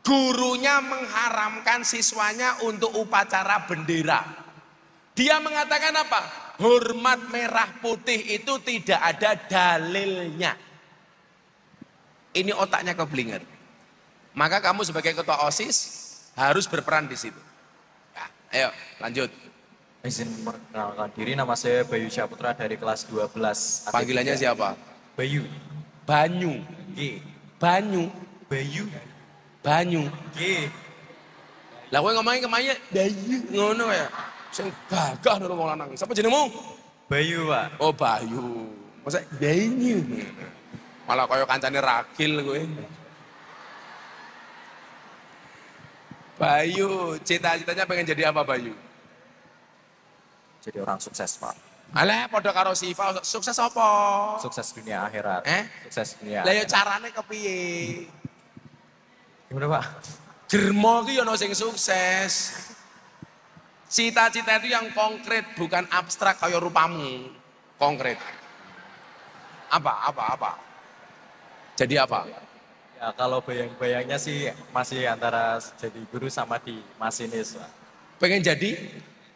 A: gurunya mengharamkan siswanya untuk upacara bendera. Dia mengatakan apa? Hormat merah putih itu tidak ada dalilnya. Ini otaknya keblinger. Maka kamu sebagai ketua OSIS harus berperan di situ. Ya, ayo lanjut.
F: Izin perkenalkan diri, nama saya Bayu Syaputra dari kelas 12.
A: Panggilannya siapa?
F: Bayu.
A: Banyu.
F: G.
A: Banyu.
F: Bayu.
A: Banyu.
F: G.
A: Lah kowe ngomongin kemanya Bayu ngono ya. Sing gagah nurung wong lanang. Sapa jenengmu?
F: Bayu, Pak.
A: Oh Bayu. Masa Banyu. Malah kaya kancane ragil kowe. Bayu, cita-citanya pengen jadi apa Bayu?
F: Jadi orang sukses, Pak.
A: Alah padha karo Siva, sukses apa?
F: Sukses dunia akhirat. Sukses dunia
A: Lah ya
F: akhirat.
A: carane kepiye?
F: Gimana, Pak?
A: Germo ki ono sing sukses. Cita-cita itu yang konkret, bukan abstrak kayak rupamu. Konkret. Apa? Jadi apa?
F: Ya kalau bayang-bayangnya sih masih antara jadi guru sama di masinis, Pak.
A: Pengen jadi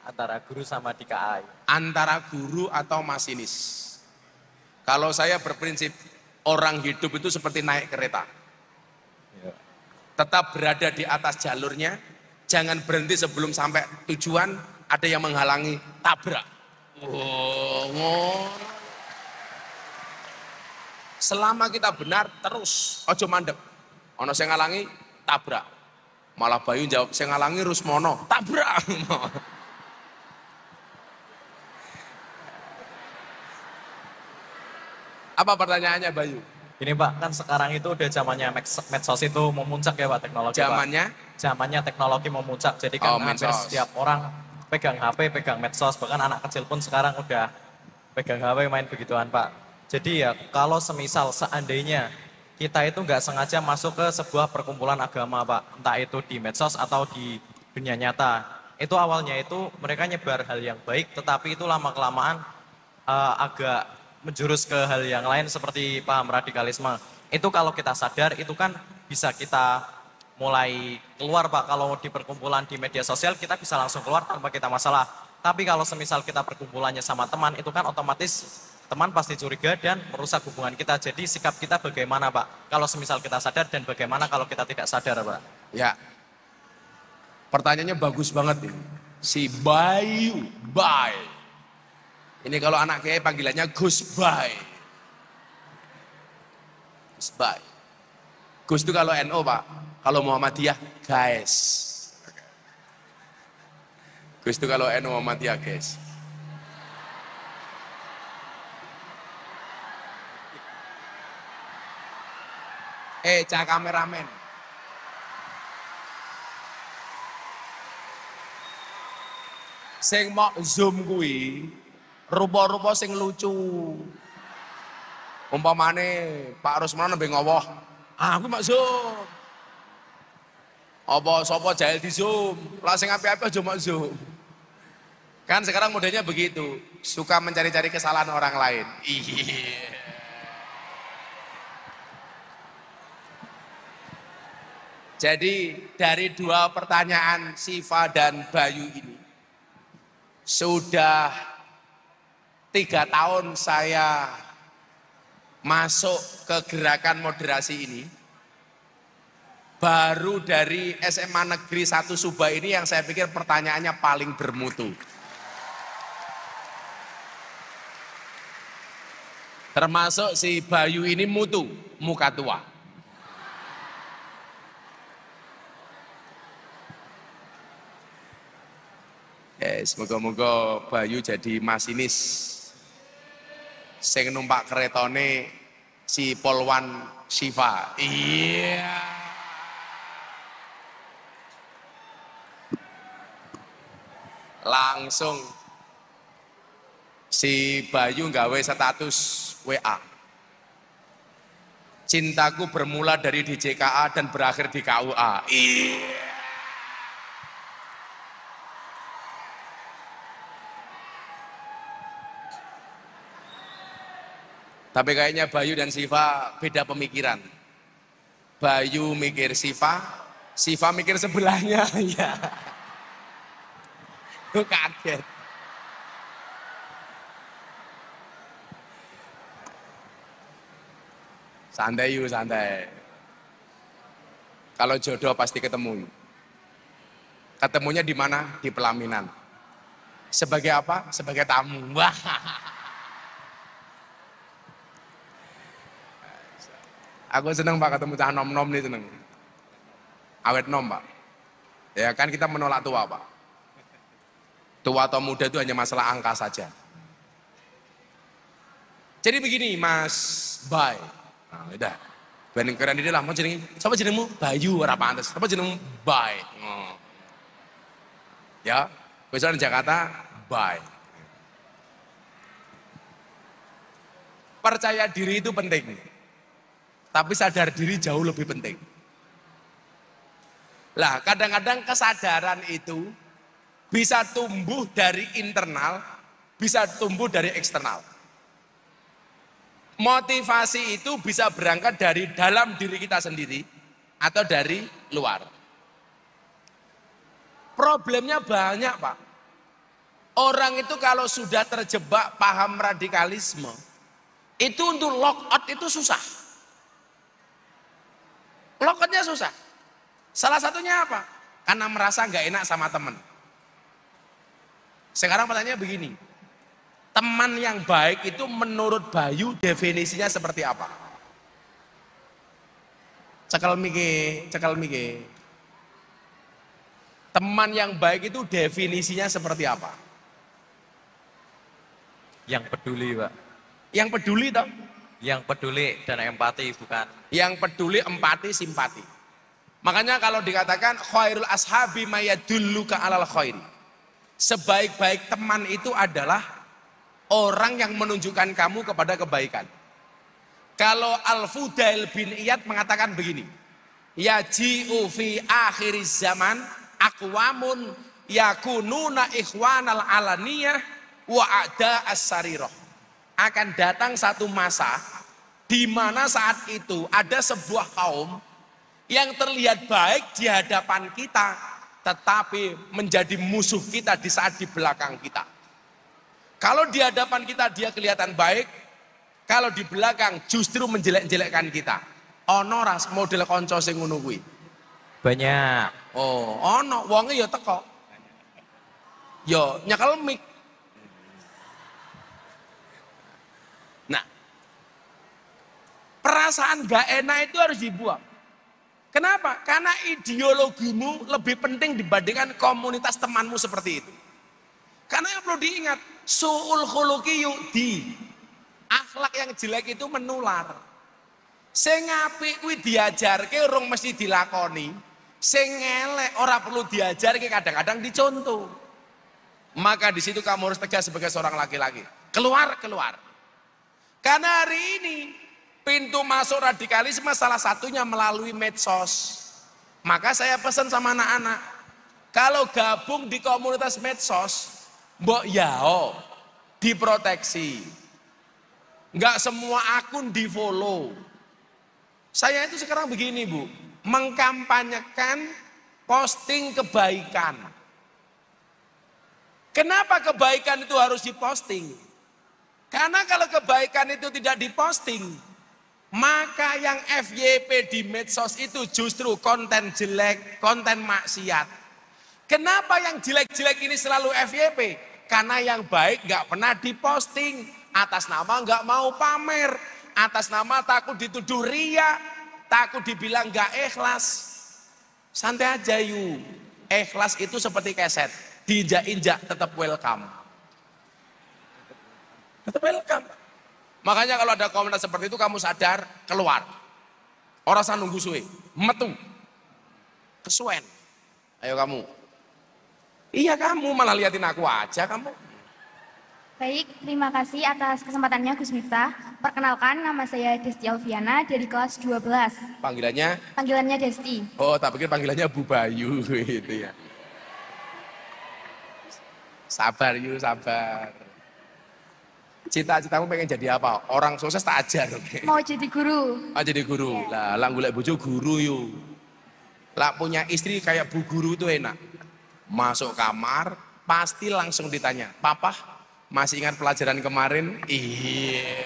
F: Antara guru sama di KAI.
A: antara guru atau masinis. Kalau saya berprinsip orang hidup itu seperti naik kereta.
F: Ya.
A: Tetap berada di atas jalurnya, jangan berhenti sebelum sampai tujuan, ada yang menghalangi, tabrak. Selama kita benar, terus, ojo mandek. Ono sing ngalangi, tabrak. Malah Bayu jawab, sing ngalangi Rusmono, tabrak. Apa pertanyaannya Bayu?
F: Ini Pak, kan sekarang itu udah zamannya medsos itu memuncak ya Pak, teknologi Pak. Zamannya teknologi memuncak, jadi kan hampir setiap orang pegang HP, pegang medsos, bahkan anak kecil pun sekarang udah pegang HP main begituan Pak. Jadi ya kalau seandainya kita itu nggak sengaja masuk ke sebuah perkumpulan agama Pak, entah itu di medsos atau di dunia nyata, itu awalnya itu mereka nyebar hal yang baik, tetapi itu lama-kelamaan agak menjurus ke hal yang lain seperti paham radikalisme. Itu kalau kita sadar, itu kan bisa kita mulai keluar Pak. Kalau di perkumpulan di media sosial, kita bisa langsung keluar tanpa kita masalah. Tapi kalau semisal kita perkumpulannya sama teman, itu kan otomatis teman pasti curiga dan merusak hubungan kita. Jadi sikap kita bagaimana Pak? Kalau semisal kita sadar dan bagaimana kalau kita tidak sadar Pak?
A: Ya, pertanyaannya bagus banget ini. Si Bayu, Bay. Ini kalau anak kiai panggilannya Gus Bay. Gus Bay. Gus itu kalau NO Pak, kalau Muhammadiyah guys. Gus itu kalau NO Muhammadiyah guys. Cak kameramen. Sing mau zoom kuwi rupa-rupa sing lucu. Umpamane Pak Rusmana nembe ngowoh, aku mak zoom. Apa sapa jahil di zoom, lah sing apik-apik aja mak zoom. Kan sekarang modelnya begitu, suka mencari-cari kesalahan orang lain. Iya. Jadi dari dua pertanyaan Siva dan Bayu ini, sudah 3 tahun saya masuk ke gerakan moderasi ini. Baru dari SMA Negeri 1 Subah ini yang saya pikir pertanyaannya paling bermutu. Termasuk si Bayu ini mutu, muka tua. Semoga-moga Bayu jadi masinis sing numpak keretone si Polwan Siva. Iya. Langsung si Bayu nggawe status WA. Cintaku bermula dari DJKA dan berakhir di KUA. Iya. Tapi kayaknya Bayu dan Siva beda pemikiran. Bayu mikir Siva, Siva mikir sebelahnya. Ya. Gue kaget. Santai yuk, santai. Kalau jodoh pasti ketemu. Ketemunya di mana? Di pelaminan. Sebagai apa? Sebagai tamu. Wah. Aku seneng Pak ketemu cah nom-nom nih, seneng. Awet nom Pak. Ya kan kita menolak tua Pak. Tua atau muda itu hanya masalah angka saja. Jadi begini Mas Bay. Nah, udah. Banding keren ini lah, mau jeneng. Siapa jenengmu? Bayu, ora pantes. Siapa jenengmu? Bay. Oh. Ya, besok di Jakarta, Bay. Percaya diri itu penting. Tapi sadar diri jauh lebih penting. Lah, kadang-kadang kesadaran itu bisa tumbuh dari internal, bisa tumbuh dari eksternal. Motivasi itu bisa berangkat dari dalam diri kita sendiri atau dari luar. Problemnya banyak Pak. Orang itu kalau sudah terjebak paham radikalisme, itu untuk lock out itu susah. Lock outnya susah. Salah satunya apa? Karena merasa nggak enak sama teman. Sekarang pertanyaannya begini. Teman yang baik itu menurut Bayu definisinya seperti apa? Cekel mike. Teman yang baik itu definisinya seperti apa?
F: Yang peduli, Pak.
A: Yang peduli toh?
F: Yang peduli dan empati bukan.
A: Yang peduli, empati, simpati. Makanya kalau dikatakan khairul ashabi mayadulluka alal khairi. Sebaik-baik teman itu adalah orang yang menunjukkan kamu kepada kebaikan. Kalau Al-Fudail bin Iyad mengatakan begini, yaji'u fi akhiriz zaman aqwamun yakununa ikhwanal alaniyah wa a'da as-sarirah. Akan datang satu masa di mana saat itu ada sebuah kaum yang terlihat baik di hadapan kita, tetapi menjadi musuh kita di saat di belakang kita. Kalau di hadapan kita dia kelihatan baik, kalau di belakang justru menjelek-jelekkan kita. Ono ras model konco sing ngono kuwi.
F: Banyak.
A: Oh, ono wonge ya teko. Yo nyekel mik. Nah, perasaan gak enak itu harus dibuang. Kenapa? Karena ideologimu lebih penting dibandingkan komunitas temanmu seperti itu. Karena yang perlu diingat, su'ul khuluqi yu'di. Akhlak yang jelek itu menular. Sing apik kuwi diajarke urung mesti dilakoni. Sing elek ora perlu diajarke, kadang-kadang dicontoh. Maka di situ kamu harus tegas sebagai seorang laki-laki. Keluar. Karena hari ini pintu masuk radikalisme salah satunya melalui medsos. Maka saya pesan sama anak-anak, kalau gabung di komunitas medsos, mbok yao diproteksi. Enggak semua akun di follow. Saya itu sekarang begini Bu, mengkampanyekan posting kebaikan. Kenapa kebaikan itu harus diposting? Karena kalau kebaikan itu tidak diposting, maka yang FYP di medsos itu justru konten jelek, konten maksiat. Kenapa yang jelek-jelek ini selalu FYP? Karena yang baik gak pernah diposting. Atas nama gak mau pamer, atas nama takut dituduh ria, takut dibilang gak ikhlas. Santai aja yuk. Ikhlas itu seperti keset, diinjak-injak tetap welcome. Tetap welcome. Makanya kalau ada komentar seperti itu kamu sadar, keluar. Orang sana nunggu suwe, metu. Kesuwen. Ayo kamu. Iya kamu malah liatin aku aja kamu.
B: Baik, terima kasih atas kesempatannya Gus Miftah. Perkenalkan, nama saya Desti Alfiana dari kelas 12.
A: Panggilannya?
B: Panggilannya Desti.
A: Oh, tak pikir panggilannya Bu Bayu gitu ya. Sabar yuk, sabar. Cita-citamu pengen jadi apa? Orang sukses tak ajar.
B: Mau jadi guru.
A: Oh, jadi guru. Lah, golek bojo guru yuk. Lah punya istri kayak Bu Guru itu enak. Masuk kamar, pasti langsung ditanya, "Papa, masih ingat pelajaran kemarin?" Iya.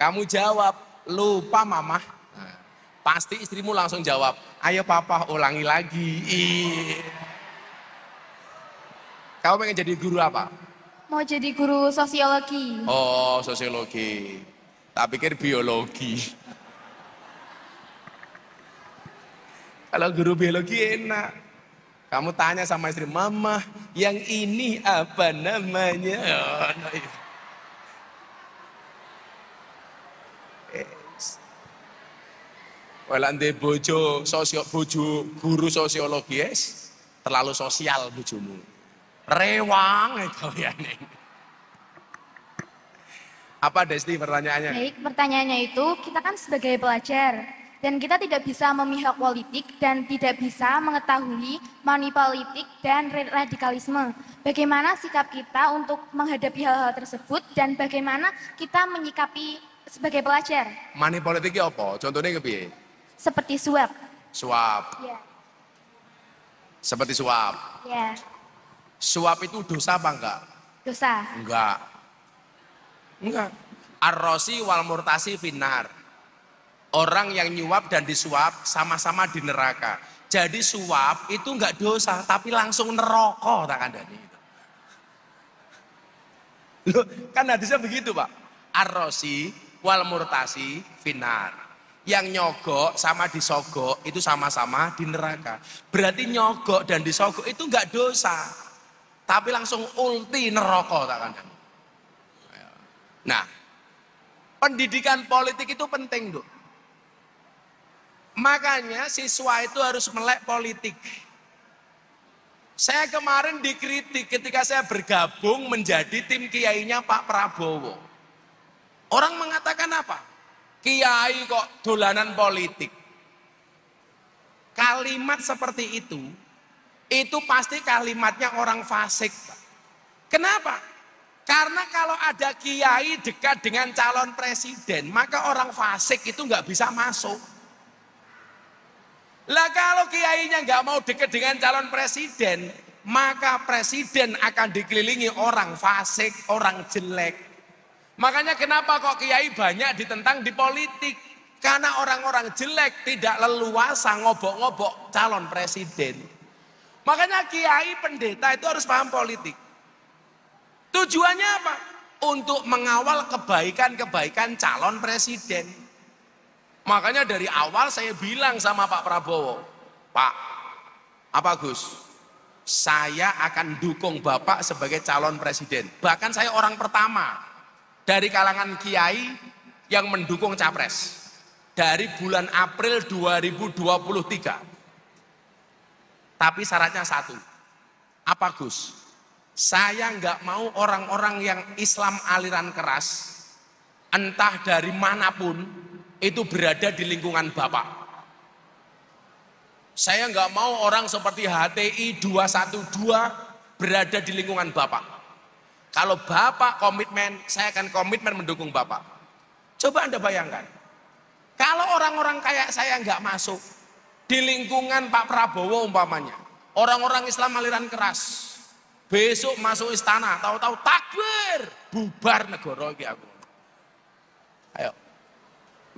A: Kamu jawab, "Lupa Mama." Nah, pasti istrimu langsung jawab, "Ayo Papa, ulangi lagi." Iya. Kamu pengen jadi guru apa?
B: Mau jadi guru sosiologi.
A: Oh, sosiologi. Tak pikir biologi. Kalau guru biologi enak. Kamu tanya sama istri, "Mama, yang ini apa namanya?" Oh, no, iya. Walau nanti bojo guru sosiologi terlalu sosial bojomu. Rewang itu ya nih. Apa Desti pertanyaannya?
B: Baik, pertanyaannya itu, kita kan sebagai pelajar dan kita tidak bisa memihak politik dan tidak bisa mengetahui money politik dan radikalisme. Bagaimana sikap kita untuk menghadapi hal-hal tersebut dan bagaimana kita menyikapi sebagai pelajar?
A: Money politiknya apa? Contohnya kepiye?
B: Seperti suap.
A: Suap.
B: Ya.
A: Seperti suap.
B: Ya.
A: Suap itu dosa apa enggak?
B: Dosa.
A: Enggak. Enggak. Ar-rosi wal murtasi finnar. Orang yang nyuap dan disuap sama-sama di neraka. Jadi suap itu enggak dosa, tapi langsung neraka tak kandani. Loh, kan hadisnya begitu, Pak. Ar-rosi wal murtasi finnar. Yang nyogok sama disogok itu sama-sama di neraka. Berarti nyogok dan disogok itu enggak dosa. Tapi langsung ulti neraka tak kandani. Nah, pendidikan politik itu penting, Dok. Makanya siswa itu harus melek politik. Saya kemarin dikritik ketika saya bergabung menjadi tim kiainya Pak Prabowo. Orang mengatakan apa? Kiai kok dolanan politik. Kalimat seperti itu pasti kalimatnya orang fasik, Pak. Kenapa? Karena kalau ada kiai dekat dengan calon presiden, maka orang fasik itu nggak bisa masuk. Lah kalau kiainya nggak mau dekat dengan calon presiden, maka presiden akan dikelilingi orang fasik, orang jelek. Makanya kenapa kok kiai banyak ditentang di politik? Karena orang-orang jelek tidak leluasa ngobok-ngobok calon presiden. Makanya kiai pendeta itu harus paham politik. Tujuannya apa? Untuk mengawal kebaikan-kebaikan calon presiden. Makanya dari awal saya bilang sama Pak Prabowo, "Pak, apa Gus? Saya akan dukung Bapak sebagai calon presiden." Bahkan saya orang pertama dari kalangan kiai yang mendukung capres. Dari bulan April 2023. Tapi syaratnya satu. Apa Gus? Saya nggak mau orang-orang yang Islam aliran keras, entah dari manapun, itu berada di lingkungan Bapak. Saya nggak mau orang seperti HTI 212 berada di lingkungan Bapak. Kalau Bapak komitmen, saya akan komitmen mendukung Bapak. Coba Anda bayangkan, kalau orang-orang kayak saya nggak masuk di lingkungan Pak Prabowo umpamanya, orang-orang Islam aliran keras, besok masuk istana, tahu-tahu takbir, bubar negara iki aku. Ayo.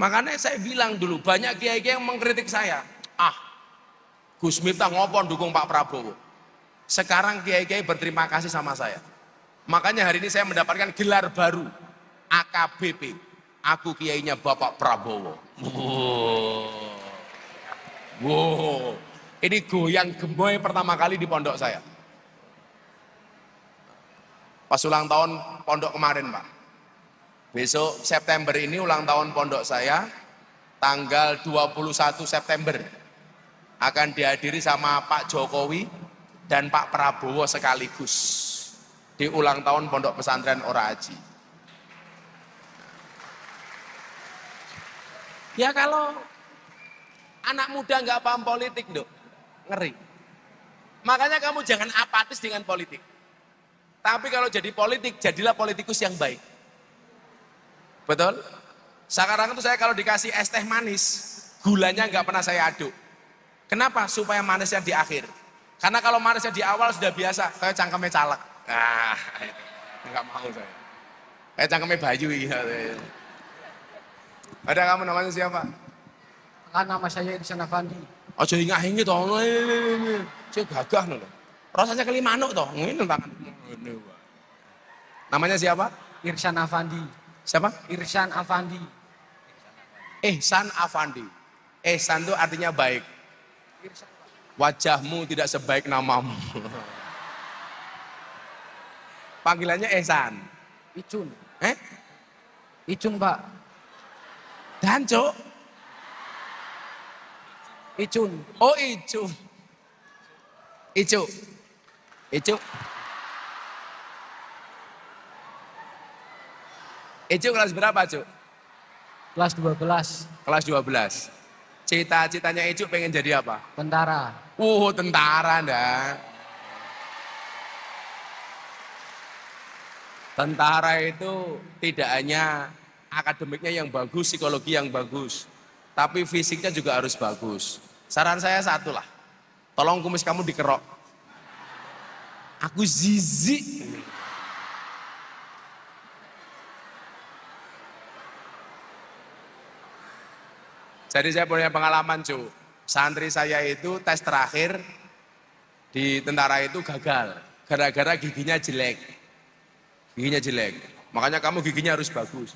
A: Makanya saya bilang dulu, banyak kiai-kiai yang mengkritik saya. Gus Miftah ngopo dukung Pak Prabowo. Sekarang kiai-kiai berterima kasih sama saya. Makanya hari ini saya mendapatkan gelar baru, AKBP. Aku kiainya Bapak Prabowo. Wow. Ini goyang gemoy pertama kali di pondok saya. Pas ulang tahun pondok kemarin, Pak. Besok September ini ulang tahun pondok saya, tanggal 21 September. Akan dihadiri sama Pak Jokowi dan Pak Prabowo sekaligus di ulang tahun Pondok Pesantren Ora Aji. Ya kalau anak muda nggak paham politik, Dok, ngeri. Makanya kamu jangan apatis dengan politik. Tapi kalau jadi politik, jadilah politikus yang baik. Betul? Sekarang itu saya kalau dikasih es teh manis, gulanya nggak pernah saya aduk. Kenapa? Supaya manisnya di akhir. Karena kalau manisnya di awal sudah biasa, kayak cangkemnya caleg. Enggak mau saya. Kayak cangkemnya Bayu. Ada kamu namanya siapa?
G: Kan nama saya Irsyad Afandi.
A: Ojo ingat-ingat toh. Saya gagah loh. Rasanya kelimanuk toh. Ini tangan. Namanya siapa?
G: Irsyad Afandi.
A: Siapa?
G: Irsyad Afandi.
A: Ihsan Afandi. Ihsan itu artinya baik. Wajahmu tidak sebaik namamu. Panggilannya Ihsan.
G: Icun.
A: Icun,
G: Pak.
A: Dan, Cuk.
G: Icun.
A: Oh, Icun. Icu. Icu. Icu kelas berapa, Cuk?
G: Kelas 12.
A: Kelas 12. Cita-citanya Icu pengen jadi apa?
G: Tentara.
A: Tentara, ndak. Tentara itu tidak hanya akademiknya yang bagus, psikologi yang bagus, tapi fisiknya juga harus bagus. Saran saya satu lah, tolong kumis kamu dikerok. Aku zizi. Jadi saya punya pengalaman, Cu. Santri saya itu tes terakhir di tentara itu gagal. Gara-gara giginya jelek. Giginya jelek. Makanya kamu giginya harus bagus.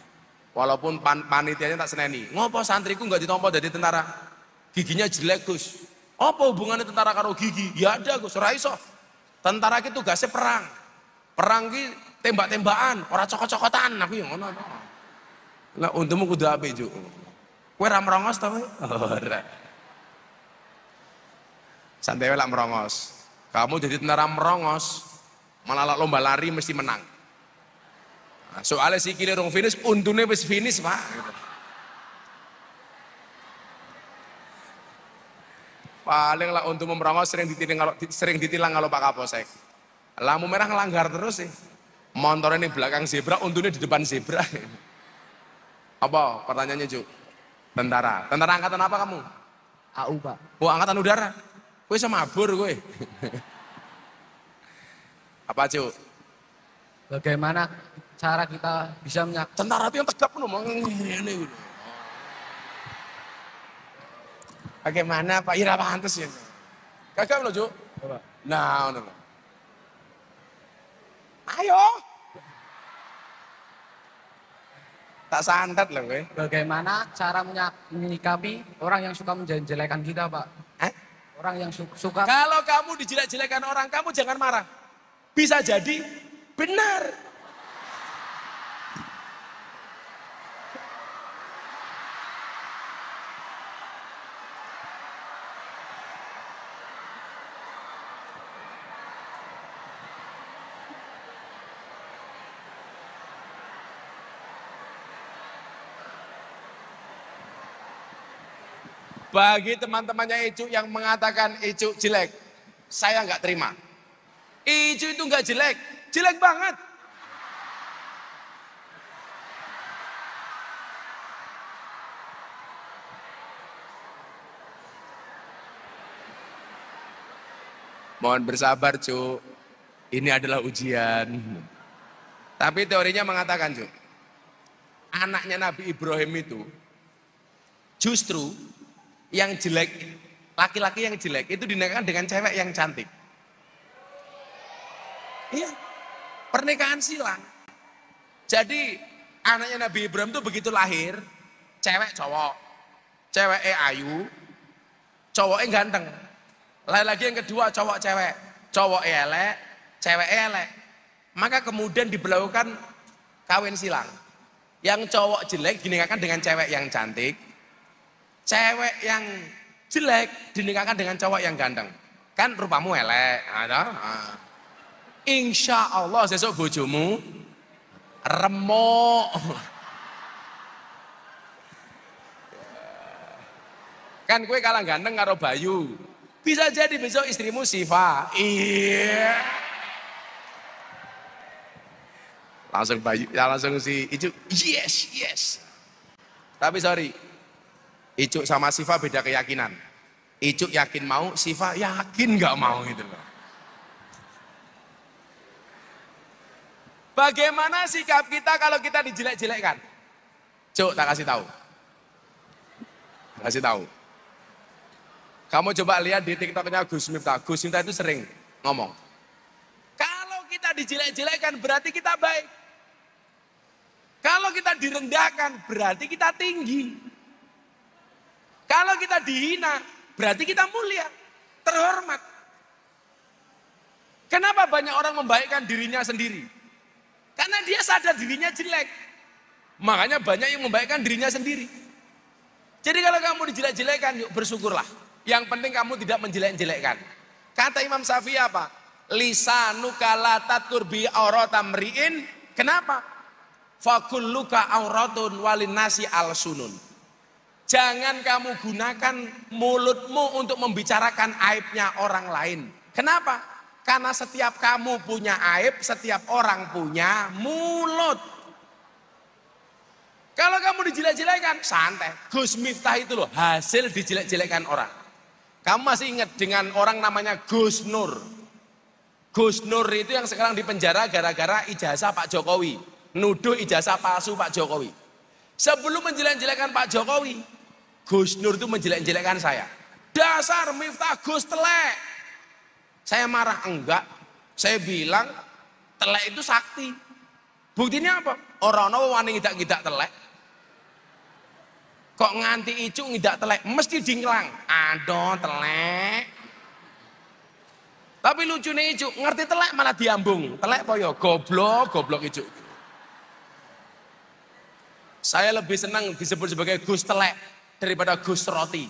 A: Walaupun panitianya tak seneni. Ngopo santriku nggak ditompo jadi tentara? Giginya jelek, Gus. Apa hubungannya tentara karo gigi? Ya ada, Gus. Ora iso. Tentara ki tugasnya perang. Perang ki tembak-tembakan, ora cokot-cokotan. Aku yang ngono. Lah untungmu kudu apik, Juk. Kowe ra merongos ta kowe? Ora. Santai wae lak merongos. Kamu jadi tentara merongos, malah lomba lari mesti menang. Nah, soalnya sikile rong finish, untune wis finish, Pak. Gitu. Paling lah untuk merongos sering ditilang kalau Pak Kapolsek. Lampu merah ngelanggar terus sih. Motornya di belakang zebra, untungnya di depan zebra. Apa pertanyaannya, Cuk? Tentara. Tentara angkatan apa kamu?
G: AU, Pak.
A: Oh, angkatan udara. Kowe sama mabur kowe. Apa, Cuk?
G: Bagaimana cara kita bisa
A: tentara itu yang tegap ngomong ngene gitu. Bagaimana Pak Ira pantes ya? Kagak lho, Cuk. Nah, ngono. Ayo. Tak santet loh kowe.
G: Bagaimana cara menyikapi orang yang suka menjelek-jelekan kita, Pak? Orang yang suka.
A: Kalau kamu dijelek-jelekan orang, kamu jangan marah. Bisa jadi benar. Bagi teman-temannya Icu yang mengatakan Icu jelek, saya nggak terima. Icu itu nggak jelek, jelek banget. Mohon bersabar, Cuk. Ini adalah ujian. Tapi teorinya mengatakan, Cuk, anaknya Nabi Ibrahim itu justru yang jelek, laki-laki yang jelek itu dinikahkan dengan cewek yang cantik. Iya, pernikahan silang. Jadi anaknya Nabi Ibrahim itu begitu lahir, cewek cowok, ceweknya ayu, cowoknya ganteng. Lagi yang kedua cowok cewek, cowok elek, cewek elek. Maka kemudian diberlakukan kawin silang. Yang cowok jelek dinikahkan dengan cewek yang cantik, cewek yang jelek dinikahkan dengan cowok yang ganteng. Kan rupamu elek, ada. Insya Allah sesuk bojomu remuk. Kan kue kalah ganteng karo Bayu. Bisa jadi besok istrimu Siva. Iya. Langsung Bayu, ya langsung si Icuk. Yes. Tapi sorry, Icuk sama Siva beda keyakinan. Icuk yakin mau, Siva yakin nggak mau gitu loh. Bagaimana sikap kita kalau kita dijelek-jelekkan? Cuk, tak kasih tahu. Kasih tahu. Kamu coba lihat di TikToknya Gus Miftah. Gus Miftah itu sering ngomong, kalau kita dijelek-jelekkan berarti kita baik. Kalau kita direndahkan berarti kita tinggi. Kalau kita dihina berarti kita mulia, terhormat. Kenapa banyak orang membaikkan dirinya sendiri? Karena dia sadar dirinya jelek. Makanya banyak yang membaikkan dirinya sendiri. Jadi kalau kamu dijelek-jelekkan, yuk bersyukurlah. Yang penting kamu tidak menjelek-jelekkan. Kata Imam Syafi'i apa? Lisanuka la tatur bi auratam ri'in. Kenapa? Fakulluka auratun walin nasi al sunun. Jangan kamu gunakan mulutmu untuk membicarakan aibnya orang lain. Kenapa? Karena setiap kamu punya aib, setiap orang punya mulut. Kalau kamu dijelek-jelekan, santai. Gus Miftah itu loh, hasil dijelek-jelekan orang. Kamu masih ingat dengan orang namanya Gus Nur. Gus Nur itu yang sekarang dipenjara gara-gara ijazah Pak Jokowi. Nuduh ijazah palsu Pak Jokowi. Sebelum menjelek-jelekan Pak Jokowi, Gus Nur itu menjelek-jelekan saya. Dasar Miftah Gus telek. Saya marah, enggak. Saya bilang telek itu sakti. Buktinya apa? Orang-orang wani ngidak-ngidak telek. Kok nganti Icuk ngidak telek, mesti dinglang. Aduh telek. Tapi lucunya Icuk, ngerti telek malah diambung. Telek apa ya? Goblok Icuk. Saya lebih senang disebut sebagai Gus telek daripada Gus roti.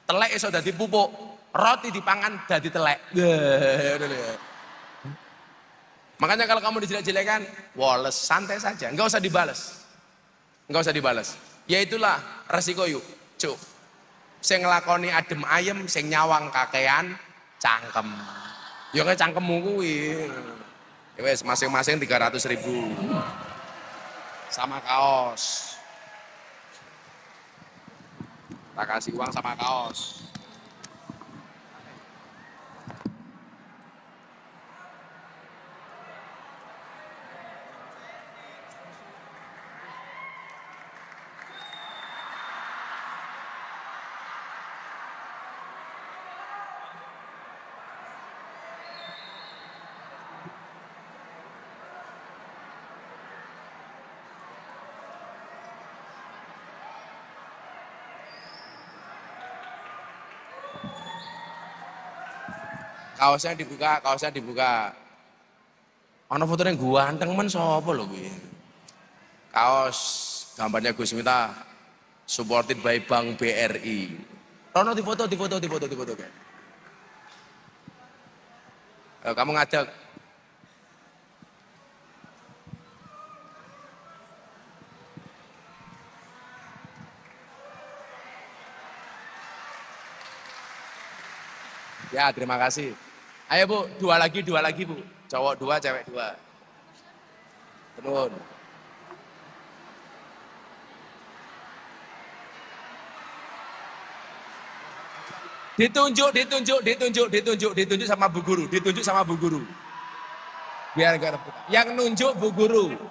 A: Telek iso dadi pupuk, roti dipangan dadi telek. Makanya kalau kamu dijelek-jelekan, wales, santai saja, enggak usah dibales. Enggak usah dibales. Ya itulah resiko yuk, Cuk. Sing nglakoni adem ayem, sing nyawang kakean, cangkem. Ya kayak cangkemmu kuwi. Ya wes masing-masing 300.000. Sama kaos. Tak kasih uang sama kaos. Kaosnya dibuka. Ana fotone ganteng men sapa lho kuwi. Kaos gambarnya Gus Miftah supported by Bank BRI. Rono difoto. Kamu ngajak. Ya, terima kasih. Ayo Bu, dua lagi Bu. Cowok 2, cewek 2. Tenun. Ditunjuk sama Bu Guru, ditunjuk sama Bu Guru. Biar gak rebutan. Yang nunjuk Bu Guru.
C: Oh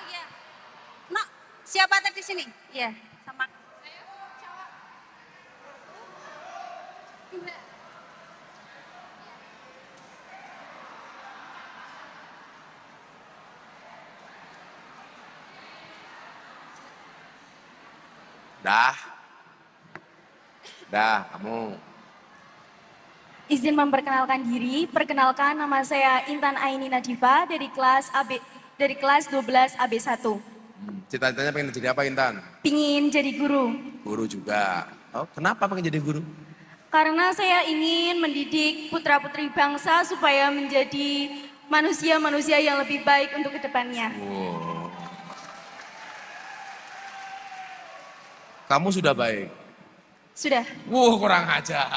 C: iya. Nak, siapa tadi di sini? Iya, sama.
A: Dah, kamu.
B: Izin memperkenalkan diri, perkenalkan nama saya Intan Aini Nadifa dari kelas 12 AB1.
A: Cita-citanya pengen jadi apa, Intan?
B: Pingin jadi guru.
A: Guru juga. Oh, kenapa pengen jadi guru?
B: Karena saya ingin mendidik putra-putri bangsa supaya menjadi manusia-manusia yang lebih baik untuk kedepannya.
A: Wow. Kamu sudah baik?
B: Sudah.
A: Kurang aja.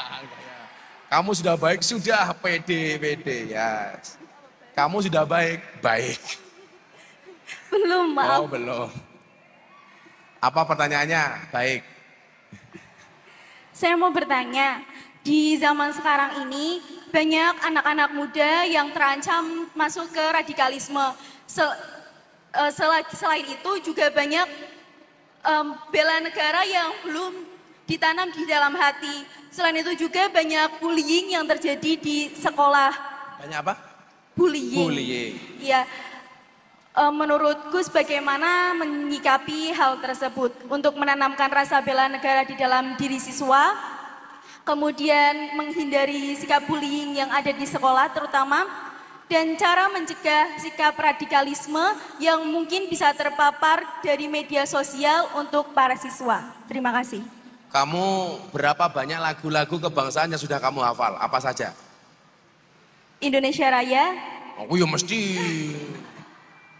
A: Kamu sudah baik, sudah pede ya. Kamu sudah baik.
B: Belum, maaf.
A: Oh, belum. Apa pertanyaannya? Baik.
B: Saya mau bertanya, di zaman sekarang ini banyak anak-anak muda yang terancam masuk ke radikalisme. Selain itu juga banyak bela negara yang belum ditanam di dalam hati. Selain itu juga banyak bullying yang terjadi di sekolah.
A: Banyak apa?
B: Bullying. Iya. Menurut Gus bagaimana menyikapi hal tersebut untuk menanamkan rasa bela negara di dalam diri siswa, kemudian menghindari sikap bullying yang ada di sekolah terutama, dan cara mencegah sikap radikalisme yang mungkin bisa terpapar dari media sosial untuk para siswa. Terima kasih.
A: Kamu berapa banyak lagu-lagu kebangsaan yang sudah kamu hafal? Apa saja?
B: Indonesia Raya.
A: Aku ya mesti.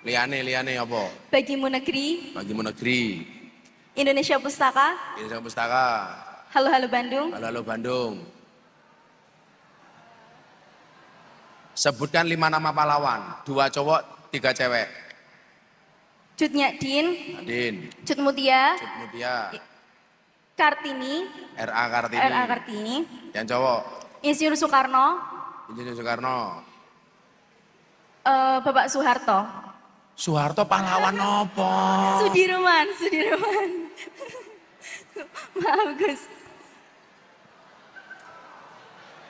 A: Liane apa?
B: Bagimu Negeri.
A: Bagimu Negeri.
B: Indonesia Pustaka.
A: Indonesia Pustaka.
B: Halo Bandung.
A: Halo Bandung. Sebutkan 5 nama pahlawan. 2 cowok, 3 cewek.
B: Cut Nyadin. Cut Mutia. Kartini.
A: R.A.
B: Kartini.
A: Yang cowok.
B: Insinyur Soekarno. Bapak Soeharto.
A: Soeharto pahlawan apa?
B: Sudirman. Maaf Gus.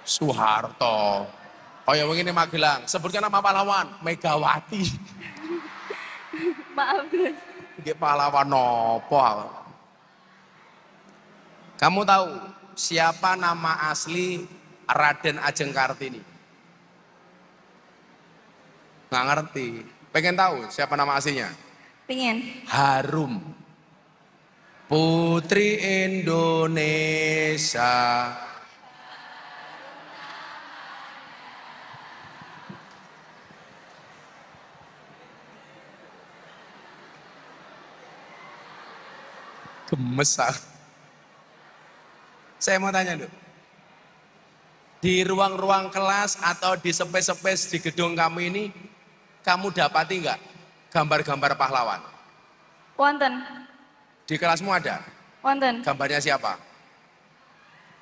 A: Soeharto. Oh ya begini Magelang, sebutkan nama pahlawan. Megawati.
B: Maaf Gus.
A: Ini pahlawan apa? Kamu tahu siapa nama asli Raden Ajeng Kartini? Nggak ngerti. Pengen tahu siapa nama aslinya?
B: Pengen.
A: Harum. Putri Indonesia. Gemes. Saya mau tanya dulu. Di ruang-ruang kelas atau di space-space di gedung kamu ini, kamu dapati nggak gambar-gambar pahlawan?
B: Wonten.
A: Di kelasmu ada?
B: Wonten.
A: Gambarnya siapa?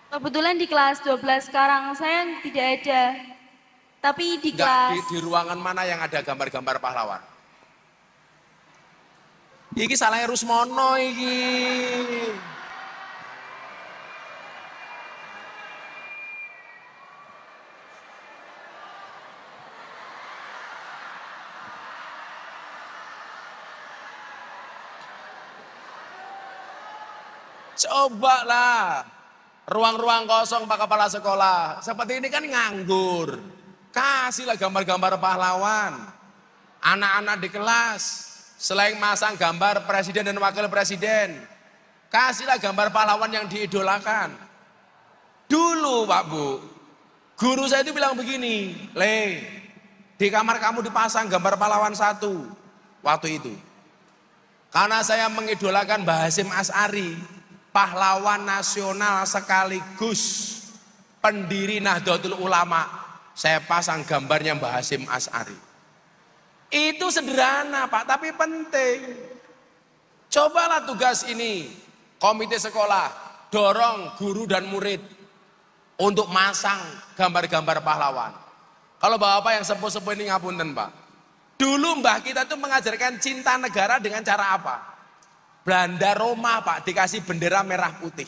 B: Kebetulan di kelas 12 sekarang saya tidak ada. Tapi di kelas...
A: Di ruangan mana yang ada gambar-gambar pahlawan? Iki salahnya Rusmono iki. Cobalah ruang-ruang kosong Pak Kepala Sekolah. Seperti ini kan nganggur. Kasihlah gambar-gambar pahlawan. Anak-anak di kelas, selain masang gambar presiden dan wakil presiden, kasihlah gambar pahlawan yang diidolakan. Dulu Pak Bu, guru saya itu bilang begini, di kamar kamu dipasang gambar pahlawan 1 waktu itu. Karena saya mengidolakan Mbah Hasyim Asy'ari, pahlawan nasional sekaligus pendiri Nahdlatul Ulama. Saya pasang gambarnya Mbah Hasyim Asy'ari. Itu sederhana Pak, tapi penting. Cobalah tugas ini, komite sekolah, dorong guru dan murid untuk masang gambar-gambar pahlawan. Kalau bapak yang sepuh-sepuh ini ngapunten Pak. Dulu mbah kita tuh mengajarkan cinta negara dengan cara apa? Belanda Roma Pak, dikasih bendera merah putih.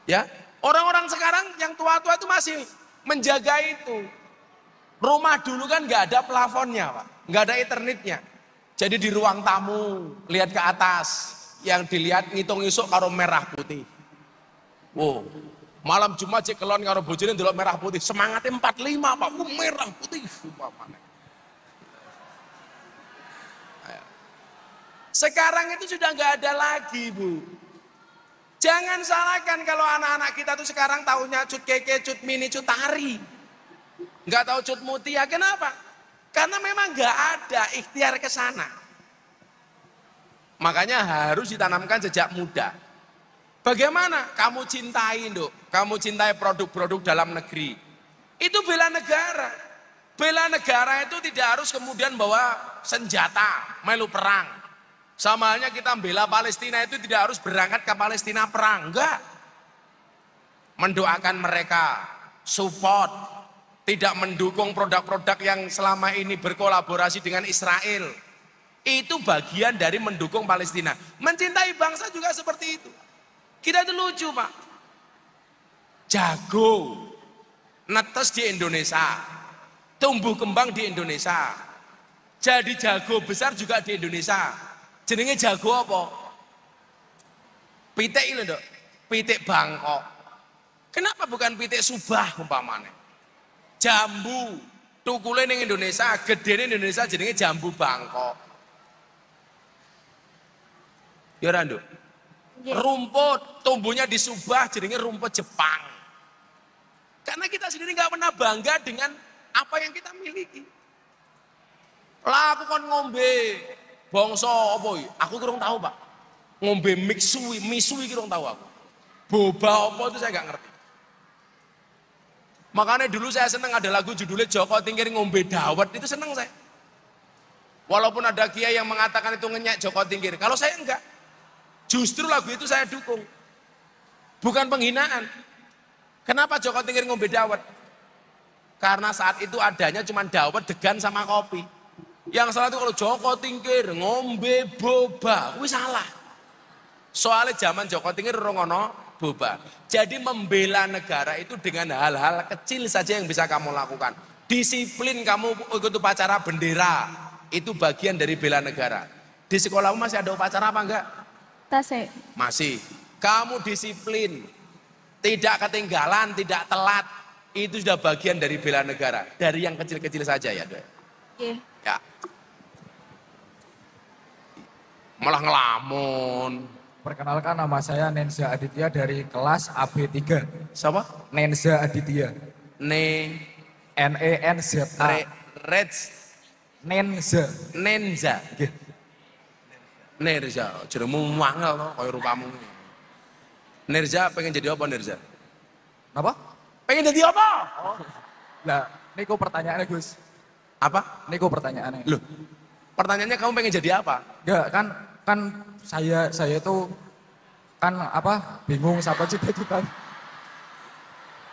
A: Ya, orang-orang sekarang yang tua-tua itu masih menjaga itu. Rumah dulu kan nggak ada plafonnya Pak, nggak ada internetnya. Jadi di ruang tamu lihat ke atas, yang dilihat ngitung isuk karo merah putih. Wow, malam Jumat cek kelon karo bojone ndelok merah putih, semangatnya 45 Pak, merah putih. Sekarang itu sudah nggak ada lagi Bu. Jangan salahkan kalau anak-anak kita tuh sekarang tahunya cut keke, cut mini, cut tari. Nggak tahu cut mutia, kenapa? Karena memang nggak ada ikhtiar ke sana. Makanya harus ditanamkan sejak muda. Bagaimana? Kamu cintai, Nduk. Kamu cintai produk-produk dalam negeri. Itu bela negara. Bela negara itu tidak harus kemudian bawa senjata, melu perang. Sama halnya kita bela Palestina itu tidak harus berangkat ke Palestina perang, enggak. Mendoakan mereka, support, tidak mendukung produk-produk yang selama ini berkolaborasi dengan Israel. Itu bagian dari mendukung Palestina. Mencintai bangsa juga seperti itu. Kita itu lucu Pak. Jago, netes di Indonesia, tumbuh kembang di Indonesia, jadi jago besar juga di Indonesia. Jenenge jago apa? Pitik ini Nduk, pitik Bangkok. Kenapa bukan pitik Subah umpamane? Jambu, tukule ning Indonesia, gedene Indonesia jenenge jambu Bangkok. Ya ora Nduk? Rumput tumbuhnya di Subah jenenge rumput Jepang. Karena kita sendiri nggak pernah bangga dengan apa yang kita miliki. Lah aku kan ngombe bangsa apa iki? Aku kurang tahu, Pak. Ngombe misui kurang tahu aku. Boba apa itu saya nggak ngerti. Makanya dulu saya seneng ada lagu judulnya Joko Tingkir ngombe dawet, itu seneng saya. Walaupun ada kiai yang mengatakan itu ngenyek Joko Tingkir, kalau saya enggak. Justru lagu itu saya dukung. Bukan penghinaan. Kenapa Joko Tingkir ngombe dawet? Karena saat itu adanya cuma dawet, degan sama kopi. Yang salah itu kalau Joko Tingkir ngombe boba, wih salah. Soalnya zaman Joko Tingkir rongono boba. Jadi membela negara itu dengan hal-hal kecil saja yang bisa kamu lakukan. Disiplin kamu ikut upacara bendera, itu bagian dari bela negara. Di sekolahmu masih ada upacara apa enggak? Masih. Kamu disiplin, tidak ketinggalan, tidak telat, itu sudah bagian dari bela negara. Dari yang kecil-kecil saja ya, Dek. Ya. Malah ngelamun.
H: Perkenalkan, nama saya Nenza Aditya dari kelas AB3.
A: Siapa?
H: Nenza Aditya. N-E-N-Z-A. Nenza.
A: Nenza. Nerza, jenengmu mangel to kaya rupamu. Nerza pengen jadi apa Nerza?
H: Apa?
A: Pengen jadi apa?
H: Oh. Lah, niku pertanyaannya Gus.
A: Apa?
H: Niku pertanyaannya.
A: Loh, pertanyaannya kamu pengen jadi apa?
H: Enggak, kan saya itu kan apa bingung siapa cita-cita.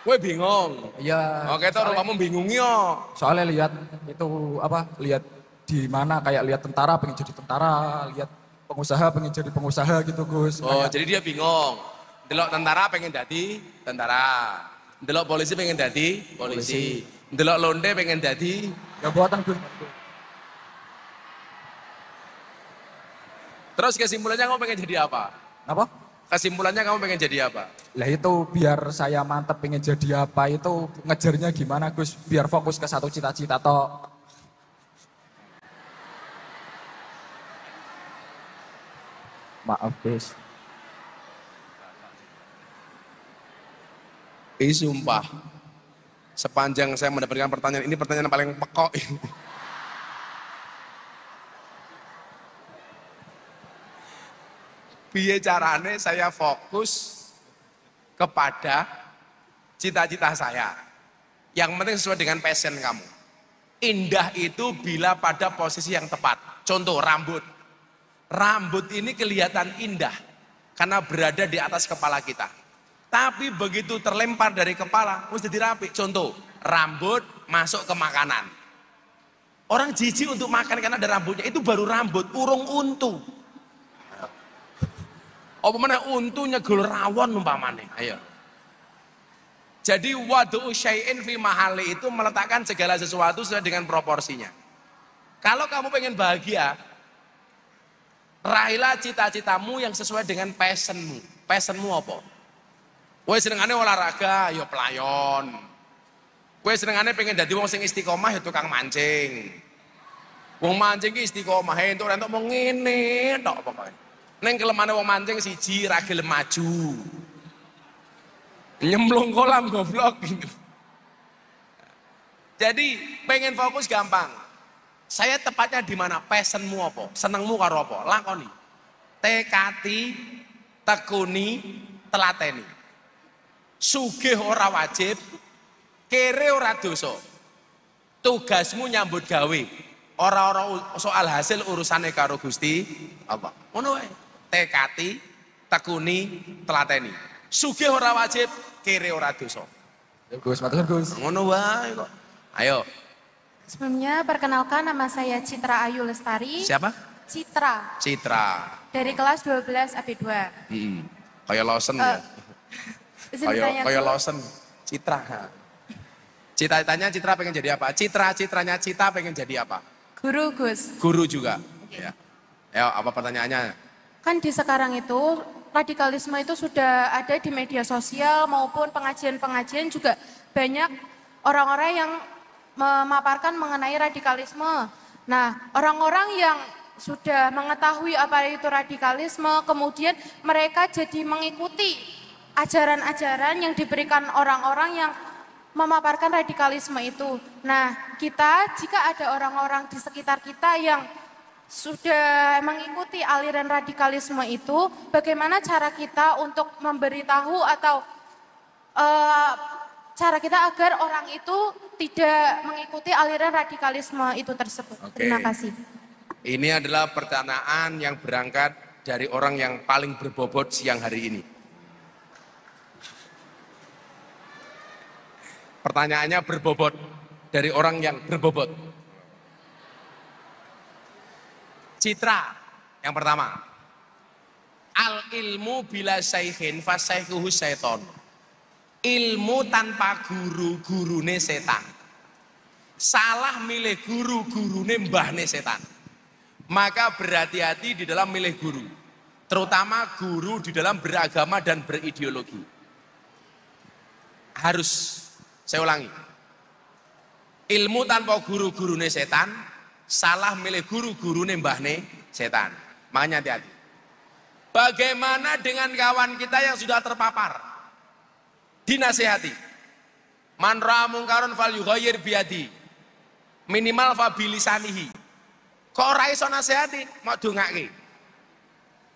A: Gue bingung.
H: Iya.
A: Oke, toh kamu bingung yo.
H: Soalnya lihat itu apa? Lihat di mana kayak lihat tentara pengen jadi tentara, lihat pengusaha pengen jadi pengusaha gitu Gus.
A: Oh,
H: kayak...
A: jadi dia bingung. Delok tentara pengen jadi tentara. Delok polisi pengen jadi polisi. Delok londe pengen jadi
H: ya buatan Gus.
A: Terus kesimpulannya kamu pengen jadi apa?
H: Apa?
A: Kesimpulannya kamu pengen jadi apa?
H: Lah itu biar saya mantep pengen jadi apa itu ngejarnya gimana Gus? Biar fokus ke satu cita-cita toh. Maaf Gus.
A: Sumpah. Sepanjang saya mendapatkan pertanyaan ini pertanyaan paling pekok. Piye carane saya fokus kepada cita-cita saya. Yang penting sesuai dengan passion kamu. Indah itu bila pada posisi yang tepat. Contoh rambut. Rambut ini kelihatan indah karena berada di atas kepala kita. Tapi begitu terlempar dari kepala, harus jadi rapi. Contoh, rambut masuk ke makanan. Orang jijik untuk makan karena ada rambutnya, itu baru rambut, urung untu. Apa mana untunya gul rawon umpamane. Ayo. Jadi wadu'u syai'in fi mahali itu meletakkan segala sesuatu sesuai dengan proporsinya. Kalau kamu pengen bahagia, raihlah cita-citamu yang sesuai dengan passionmu. Passionmu apa? Kowe senengane olahraga, ya pelayon. Kowe senengane pengen dadi wong sing istiqomah, ya tukang mancing. Wong mancing ki istiqomah, entuk mau ngene tok pokoke. Ning kelemane wong mancing siji ra gelem maju. Nyemplung kolam goblok. Jadi pengen fokus gampang. Saya tepatnya di mana? Passionmu apa? Senengmu karo apa? Lakoni. Tekati, tekuni, telateni. Sugih ora wajib, kere ora dosa. Tugasmu nyambut gawe. Ora soal hasil urusane karo Gusti Allah. Ngono wae. Tekati, tekuni, telateni. Sugih ora wajib, kere ora dosa.
H: Ya Gus, matur Gus.
A: Ngono wae kok. Ayo.
B: Sebelumnya perkenalkan nama saya Citra Ayu Lestari.
A: Siapa?
B: Citra.
A: Citra.
B: Dari kelas 12 AP2.
A: Kayak Lawson ya. Kayak Lawson. Citra. Cita-citanya Citra pengen jadi apa? Citranya Cita pengen jadi apa?
B: Guru Gus.
A: Guru juga. Ya. Ayo, apa pertanyaannya?
B: Kan di sekarang itu radikalisme itu sudah ada di media sosial maupun pengajian-pengajian juga banyak orang-orang yang memaparkan mengenai radikalisme. Nah, orang-orang yang sudah mengetahui apa itu radikalisme, kemudian mereka jadi mengikuti ajaran-ajaran yang diberikan orang-orang yang memaparkan radikalisme itu. Nah, kita jika ada orang-orang di sekitar kita yang sudah mengikuti aliran radikalisme itu, bagaimana cara kita untuk memberitahu atau cara kita agar orang itu tidak mengikuti aliran radikalisme itu tersebut.
A: Oke.
B: Terima kasih.
A: Ini adalah pertanyaan yang berangkat dari orang yang paling berbobot siang hari ini. Pertanyaannya berbobot dari orang yang berbobot. Citra yang pertama. Al ilmu bila saikhin fasaikuhu syaiton. Ilmu tanpa guru, gurune setan. Salah milih guru, gurune mbahne setan. Maka berhati-hati di dalam milih guru. Terutama guru di dalam beragama dan berideologi. Harus, saya ulangi. Ilmu tanpa guru, gurune setan. Salah milih guru, gurune mbahne setan. Makanya hati-hati. Bagaimana dengan kawan kita yang sudah terpapar? Dinasehati. Man ra'a mungkaron fal yughayyir biyadi. Minimal fa bilisanihi. Kok ora iso nasehati, mau dongake.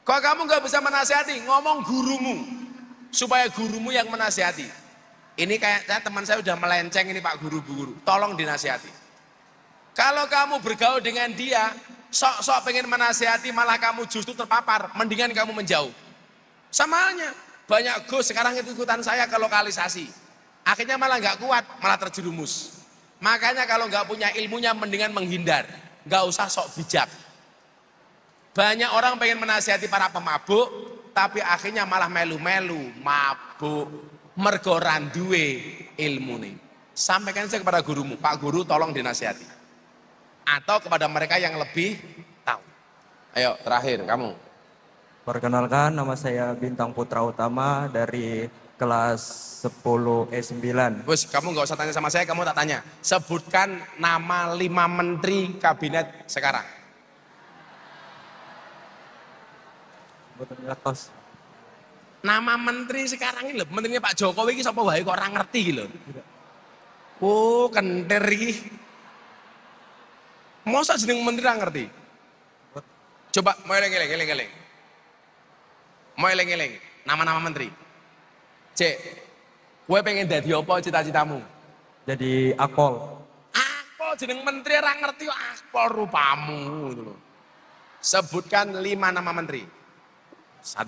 A: Kok kamu nggak bisa menasehati, ngomong gurumu supaya gurumu yang menasehati. Ini kayak teman saya udah melenceng ini Pak guru, tolong dinasehati. Kalau kamu bergaul dengan dia, sok-sok pengen menasehati malah kamu justru terpapar, mendingan kamu menjauh. Sama halnya. Banyak Gus sekarang ikutan saya ke lokalisasi. Akhirnya malah nggak kuat, malah terjerumus. Makanya kalau nggak punya ilmunya mendingan menghindar. Nggak usah sok bijak. Banyak orang pengen menasihati para pemabuk, tapi akhirnya malah melu-melu, mabuk, mergo randuwe ilmu nih. Sampaikan saja kepada gurumu, Pak Guru tolong dinasihati. Atau kepada mereka yang lebih tahu. Ayo terakhir kamu.
I: Perkenalkan, nama saya Bintang Putra Utama dari kelas 10 E9.
A: Bos, kamu nggak usah tanya sama saya, kamu tak tanya. Sebutkan nama 5 menteri kabinet sekarang. Nama menteri sekarang ini loh, menterinya Pak Jokowi ini sapa wae kok ora ngerti loh. Oh, kenter iki. Masa jeneng menteri ora ngerti? Coba mau eling-eling. Mau eling-eling, nama-nama menteri. Cek, gue pengen jadi apa cita-citamu?
I: Jadi akpol.
A: Akpol jeneng menteri ora ngerti akpol rupamu gitu loh. Sebutkan 5 nama menteri. 1.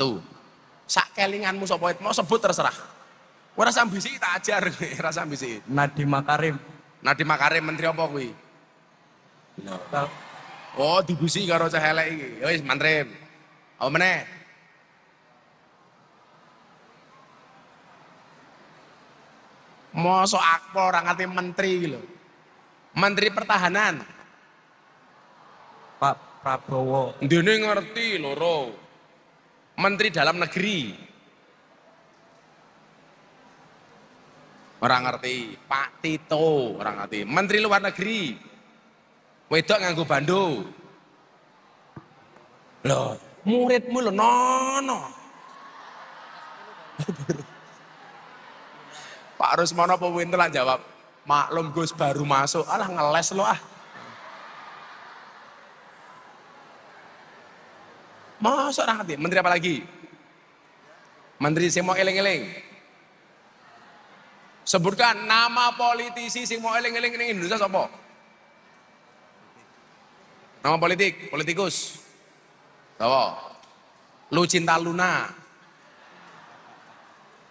A: Sak kelinganmu sapa mau sebut terserah. Ora sambisi tak ajar, ora sambisi.
I: Nadiem Makarim.
A: Nadiem Makarim menteri apa kuwi? Oh, dibusi karo cah elek iki. Ya wis mantri. Apa meneh? Mosok akpol ora ngerti menteri iki lho. Menteri Pertahanan.
I: Pak Prabowo.
A: Ndene ngerti loro. Menteri Dalam Negeri. Orang ngerti. Pak Tito, orang ngerti. Menteri Luar Negeri. Wedok nganggo bando. Loh, muridmu lho nono. Pak Rusmono apa wintelan jawab, maklum Gus baru masuk, alah ngeles lo ah. Masuk orang ngerti. Menteri apa lagi? Menteri sing mau eling-eling. Sebutkan nama politisi sing mau eling-eling ning Indonesia sapa? Nama politik, politikus. Tahu? Lucinta Luna.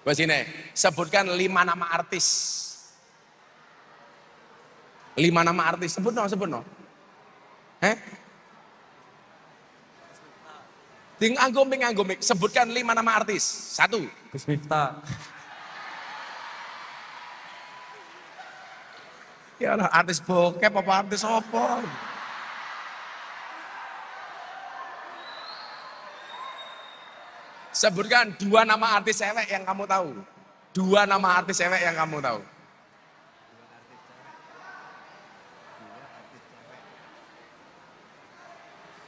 A: Wes ini, sebutkan 5 nama artis. 5 nama artis, sebut no. Anggomik. Sebutkan 5 nama artis. 1.
I: Gus Miftah.
A: Ya lah, artis bokep apa artis apa? Sebutkan 2 nama artis cewek yang kamu tahu. 2 nama artis cewek yang kamu tahu.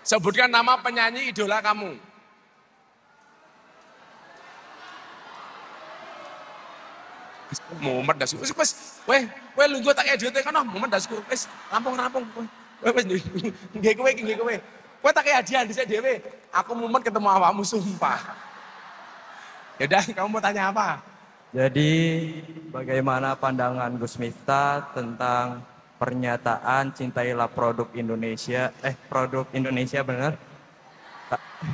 A: Sebutkan nama penyanyi idola kamu. Muhammad Dasku. Weh, lungguh tak edit kan Muhammad Dasku. Wes, rampung. Wes nggih kowe. Kowe tak hadiah dhisik dhewe. Aku mumet ketemu awakmu sumpah. Ya udah, kamu mau tanya apa?
I: Jadi bagaimana pandangan Gus Miftah tentang pernyataan cintailah produk Indonesia, produk Indonesia benar?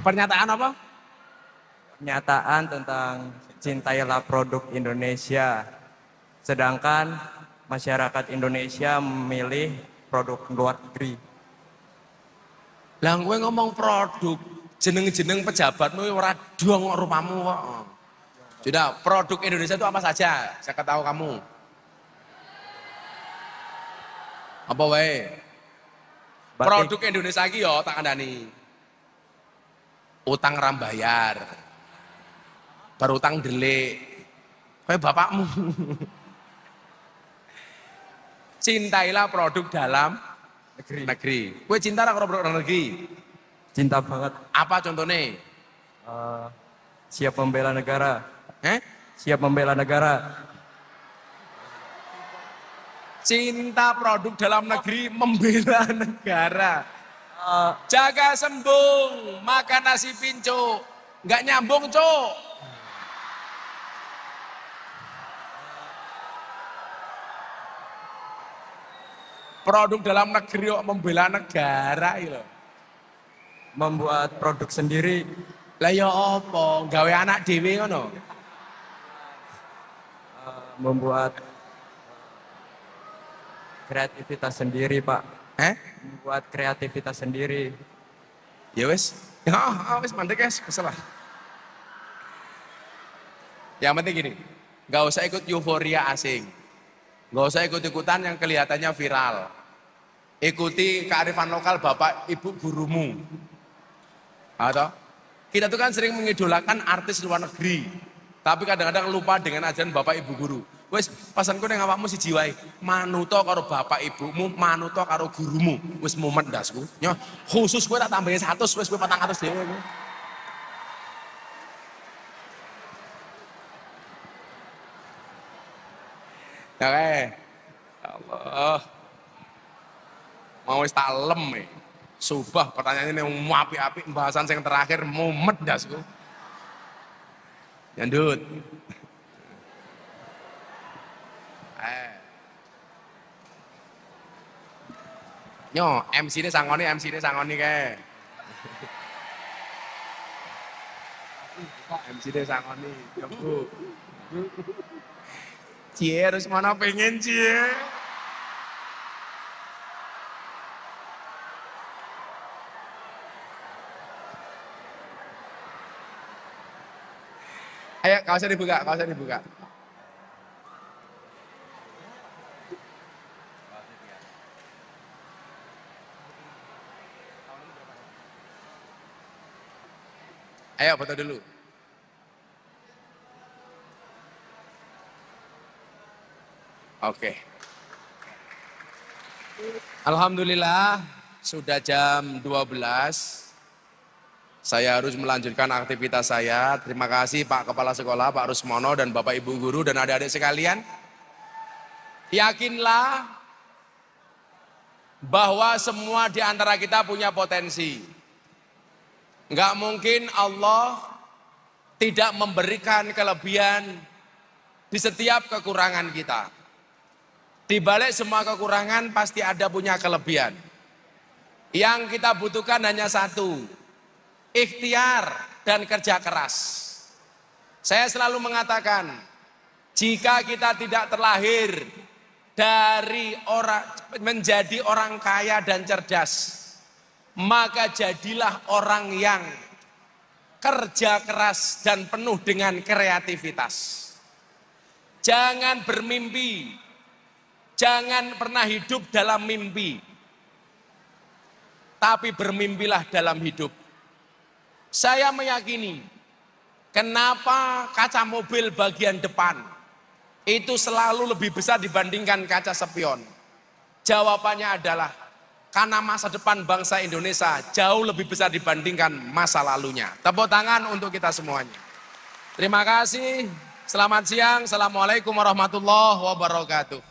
A: Pernyataan apa?
I: Pernyataan tentang cintailah produk Indonesia. Sedangkan masyarakat Indonesia memilih produk luar negeri.
A: Lah gue ngomong produk, jeneng-jeneng pejabatmu ora dong rupamu kok. Sudah, produk Indonesia itu apa saja? Saya tahu kamu. Apa wae? Produk Indonesia iki yo tak kandhani. Utang rambayar. Berutang delik. Kayak bapakmu. Cintailah produk dalam negeri. Kowe cinta ra karo produk dalam negeri?
I: Cinta banget.
A: Apa contohnya?
I: Siap membela negara. Siap membela negara.
A: Cinta produk dalam negeri, membela negara. Jaga sembung, makan nasi pinco. Nggak nyambung, Cuk. Produk dalam negeri kok membela negara gitu.
I: Membuat produk sendiri.
A: Lah ya apa? Gawe anak dhewe ngono.
I: Membuat kreativitas sendiri, Pak. Membuat kreativitas sendiri.
A: Ya wis. Wis mandek guys, keselah. Yang penting gini, nggak usah ikut euforia asing. Nggak usah ikut-ikutan yang kelihatannya viral. Ikuti kearifan lokal bapak ibu gurumu. Atau kita tuh kan sering mengidolakan artis luar negeri. Tapi kadang-kadang lupa dengan ajaran bapak ibu guru. Wes pesanku ning awakmu siji wae, manuto karo bapak ibumu, manuto karo gurumu. Wis mumet ndasku. Nyo, khusus kowe tak tambahin 100, wis kowe 400 dhewe. Oke. Allah. Mau wis tak lem. Subah pertanyaannya yang apik-apik, pembahasan yang terakhir mumet ndasku. Nyandut. Nyo, MC ini sangoni kae. MC ini sangoni, Bu. Cie harus mana pengen cie. Ayo, kaosnya dibuka. Ayo foto dulu. Oke. Alhamdulillah sudah jam 12. Saya harus melanjutkan aktivitas saya. Terima kasih Pak Kepala Sekolah, Pak Rusmono dan Bapak Ibu Guru dan adik-adik sekalian. Yakinlah bahwa semua di antara kita punya potensi. Enggak mungkin Allah tidak memberikan kelebihan di setiap kekurangan kita. Di balik semua kekurangan pasti ada punya kelebihan. Yang kita butuhkan hanya satu, ikhtiar dan kerja keras. Saya selalu mengatakan, jika kita tidak terlahir dari menjadi orang kaya dan cerdas, maka jadilah orang yang kerja keras dan penuh dengan kreativitas. Jangan bermimpi, jangan pernah hidup dalam mimpi, tapi bermimpilah dalam hidup. Saya meyakini, kenapa kaca mobil bagian depan itu selalu lebih besar dibandingkan kaca spion? Jawabannya adalah karena masa depan bangsa Indonesia jauh lebih besar dibandingkan masa lalunya. Tepuk tangan untuk kita semuanya. Terima kasih. Selamat siang. Assalamualaikum warahmatullahi wabarakatuh.